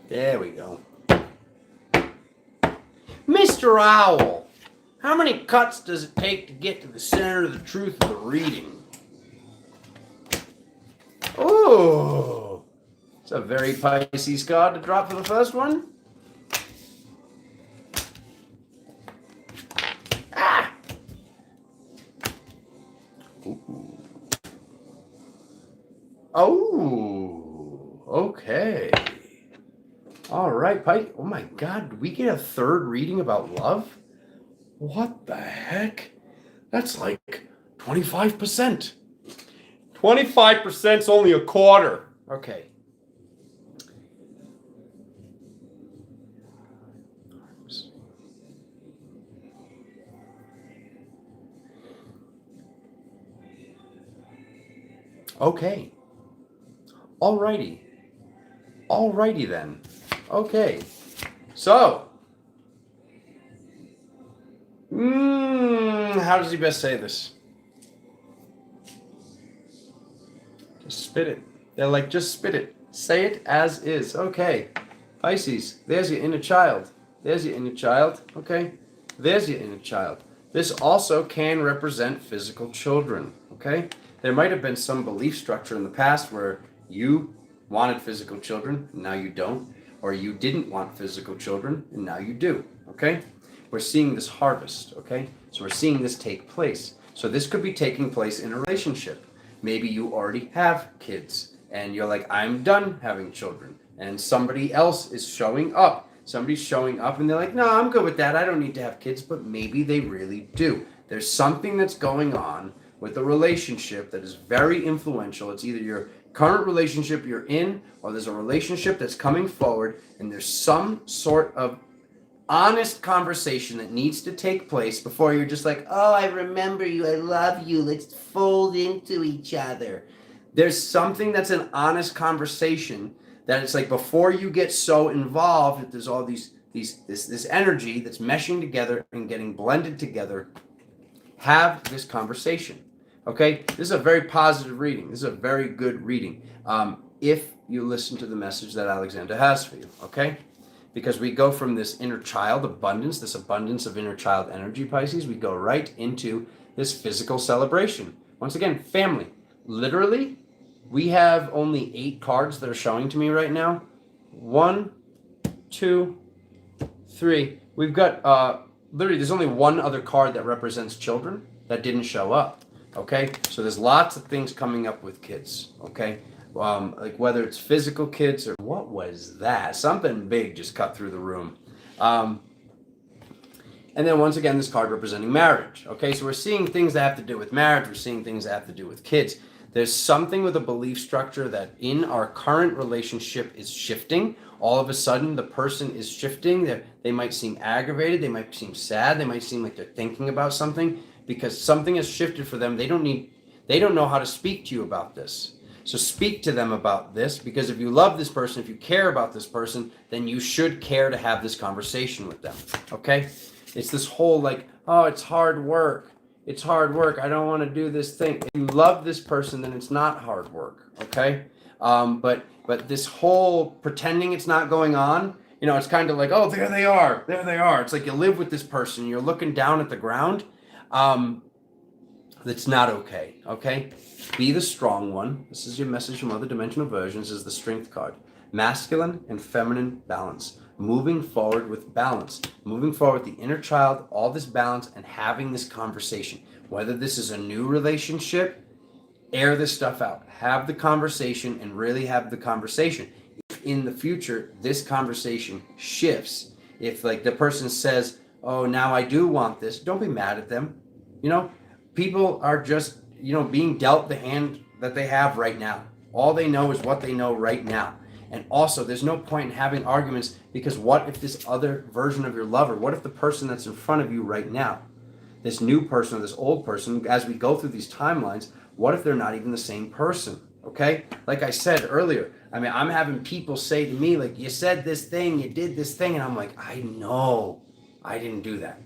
There we go. Mr. Owl, how many cuts does it take to get to the center of the truth of the reading? Oh, it's a very Pisces card to drop for the first one. Ah! Ooh. Oh, okay. All right, Pike. Oh my God, did we get a third reading about love? What the heck? That's like 25%. 25% is only a quarter. Okay. Okay. Alrighty. Alrighty then. Okay. So. How does he best say this? Just spit it. They're like, just spit it. Say it as is. Okay. Pisces, there's your inner child. There's your inner child. Okay. There's your inner child. This also can represent physical children. Okay. There might have been some belief structure in the past where you wanted physical children, and now you don't. Or you didn't want physical children, and now you do. Okay. We're seeing this harvest. Okay. So we're seeing this take place. So this could be taking place in a relationship. Maybe you already have kids and you're like, I'm done having children. And somebody else is showing up. Somebody's showing up and they're like, no, I'm good with that. I don't need to have kids. But maybe they really do. There's something that's going on with a relationship that is very influential. It's either your current relationship you're in, or there's a relationship that's coming forward, and there's some sort of honest conversation that needs to take place before you're just like, oh, I remember you, I love you, let's fold into each other. There's something that's an honest conversation that it's like before you get so involved that there's all this energy that's meshing together and getting blended together. Have this conversation. Okay, this is a very positive reading. This is a very good reading. If you listen to the message that Alexander has for you, okay? Because we go from this inner child abundance, this abundance of inner child energy, Pisces, we go right into this physical celebration. Once again, family. Literally, we have only 8 cards that are showing to me right now. 1, 2, 3. We've got, literally, there's only one other card that represents children that didn't show up. Okay, so there's lots of things coming up with kids. Okay, like whether it's physical kids or what was that? Something big just cut through the room. And then once again, this card representing marriage. Okay, so we're seeing things that have to do with marriage. We're seeing things that have to do with kids. There's something with a belief structure that in our current relationship is shifting. All of a sudden, the person is shifting. They might seem aggravated. They might seem sad. They might seem like they're thinking about something. Because something has shifted for them. They don't know how to speak to you about this. So speak to them about this, because if you love this person, if you care about this person, then you should care to have this conversation with them. Okay? It's this whole like, oh, it's hard work. It's hard work. I don't want to do this thing. If you love this person, then it's not hard work. Okay? But this whole pretending it's not going on, you know, it's kind of like, oh, there they are. There they are. It's like you live with this person. You're looking down at the ground. That's not okay. Okay, be the strong one. This is your message from other dimensional versions. Is the strength card, masculine and feminine balance, moving forward with balance, moving forward with the inner child, all this balance, and having this conversation. Whether this is a new relationship, air this stuff out, have the conversation, and really have the conversation. If in the future this conversation shifts, if like the person says, oh, now I do want this, don't be mad at them. You know, people are just, you know, being dealt the hand that they have right now. All they know is what they know right now. And also, there's no point in having arguments, because what if this other version of your lover, what if the person that's in front of you right now, this new person or this old person, as we go through these timelines, what if they're not even the same person? Okay? Like I said earlier, I mean, I'm having people say to me, like, you said this thing, you did this thing, and I'm like, I know I didn't do that.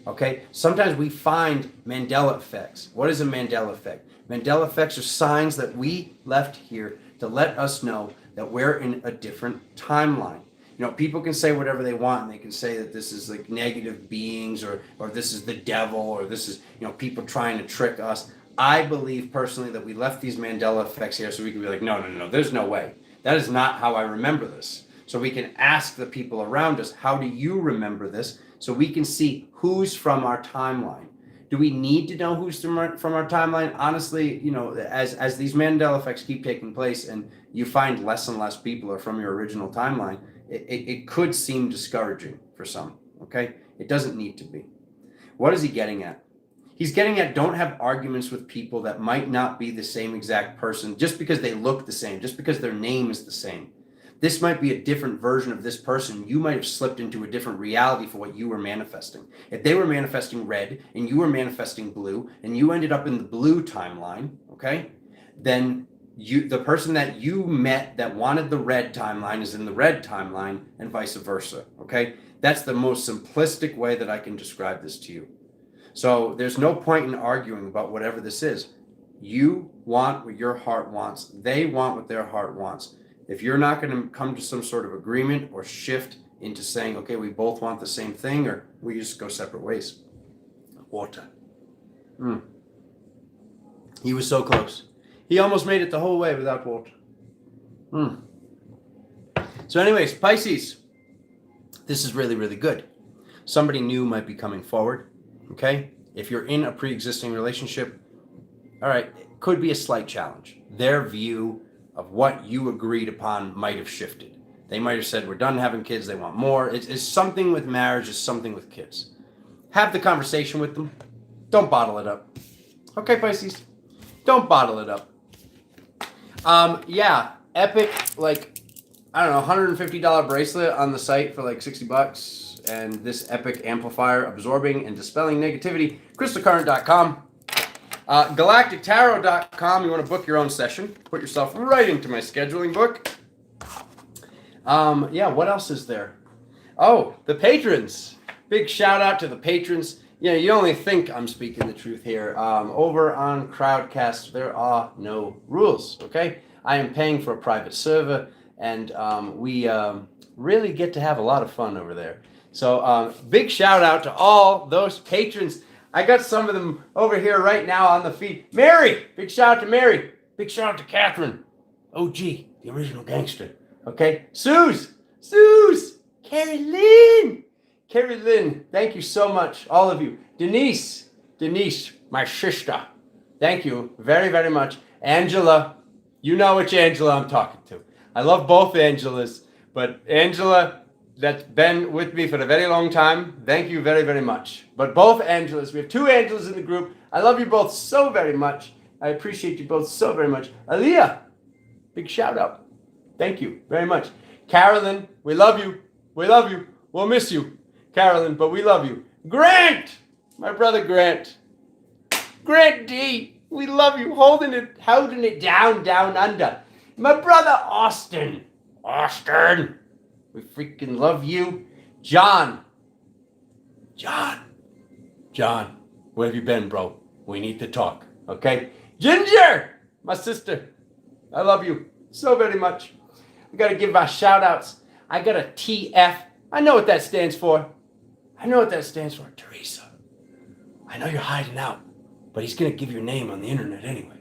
Okay? Sometimes we find Mandela effects. What is a Mandela effect? Mandela effects are signs that we left here to let us know that we're in a different timeline. You know, people can say whatever they want, and they can say that this is like negative beings, or this is the devil, or this is, you know, people trying to trick us. I believe personally that we left these Mandela effects here so we can be like, no, there's no way. That is not how I remember this. So we can ask the people around us, how do you remember this? So we can see who's from our timeline. Do we need to know who's from our timeline? Honestly, you know, as these Mandela effects keep taking place and you find less and less people are from your original timeline, it could seem discouraging for some, okay? It doesn't need to be. What is he getting at? He's getting at, don't have arguments with people that might not be the same exact person just because they look the same, just because their name is the same. This might be a different version of this person. You might have slipped into a different reality for what you were manifesting. If they were manifesting red and you were manifesting blue and you ended up in the blue timeline, okay, then the person that you met that wanted the red timeline is in the red timeline, and vice versa, okay? That's the most simplistic way that I can describe this to you. So there's no point in arguing about whatever this is. You want what your heart wants. They want what their heart wants. If you're not going to come to some sort of agreement or shift into saying, okay, we both want the same thing, or we just go separate ways. Water. He was so close. He almost made it the whole way without water. So anyways, Pisces, this is really, really good. Somebody new might be coming forward, okay? If you're in a pre-existing relationship, all right, it could be a slight challenge. Their view of what you agreed upon might have shifted. They might have said, we're done having kids, they want more. It's something with marriage, it's something with kids. Have the conversation with them. Don't bottle it up. Okay, Pisces? Don't bottle it up. Yeah, epic, like, I don't know, $150 bracelet on the site for like $60. And this epic amplifier absorbing and dispelling negativity, crystalcurrent.com. GalacticTarot.com. You want to book your own session. Put yourself right into my scheduling book. Yeah, what else is there? Oh, the patrons. Big shout out to the patrons. You know, you only think I'm speaking the truth here. Over on Crowdcast, there are no rules, okay? I am paying for a private server, and we really get to have a lot of fun over there. So big shout out to all those patrons. I got some of them over here right now on the feed. Mary, big shout out to Mary. Big shout out to Catherine. OG, the original gangster. Okay, Suze, Carrie Lynn, thank you so much, all of you. Denise, my sister, thank you very, very much. Angela, you know which Angela I'm talking to. I love both Angelas, but Angela, that's been with me for a very long time. Thank you very, very much. But both Angelas, we have two Angelas in the group. I love you both so very much. I appreciate you both so very much. Aaliyah, big shout out. Thank you very much. Carolyn, we love you. We'll miss you, Carolyn, but we love you. Grant, my brother Grant. Grant D, we love you. Holding it down under. My brother Austin, we freaking love you. John, where have you been, bro? We need to talk, okay? Ginger, my sister, I love you so very much. I got to give my shout outs. I got a TF. I know what that stands for. Teresa. I know you're hiding out, but he's going to give your name on the internet anyway.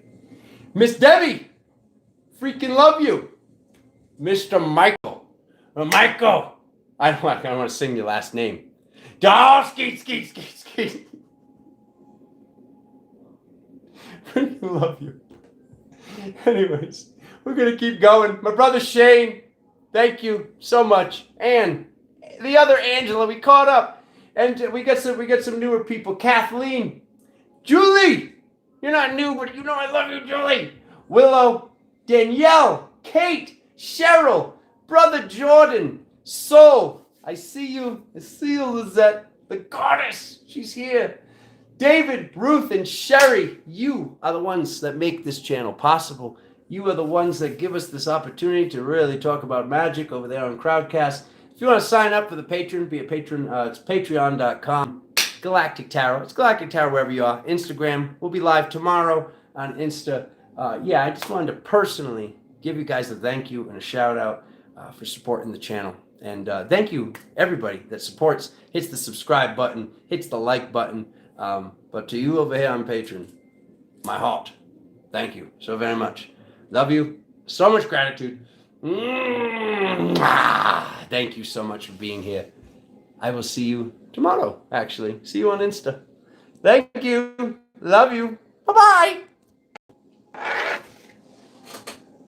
Miss Debbie, freaking love you. Mr. Michael. I don't want to sing your last name. Skeet. Freaking love you. Anyways, we're going to keep going. My brother Shane, thank you so much. And the other Angela. We caught up, and we got some newer people. Kathleen, Julie, you're not new, but you know I love you, Julie. Willow, Danielle, Kate, Cheryl, Brother Jordan, Soul. I see you, Lizette, the goddess. She's here. David, Ruth, and Sherry, you are the ones that make this channel possible. You are the ones that give us this opportunity to really talk about magic over there on Crowdcast. If you want to sign up for the Patreon, be a patron. It's patreon.com. Galactic Tarot. It's Galactic Tarot wherever you are. Instagram. We'll be live tomorrow on Insta. I just wanted to personally give you guys a thank you and a shout out for supporting the channel. And thank you, everybody that supports, hits the subscribe button, hits the like button. But to you over here on Patreon, my heart, thank you so very much. Love you. So much gratitude. Thank you so much for being here. I will see you tomorrow, actually. See you on Insta. Thank you. Love you. Bye-bye.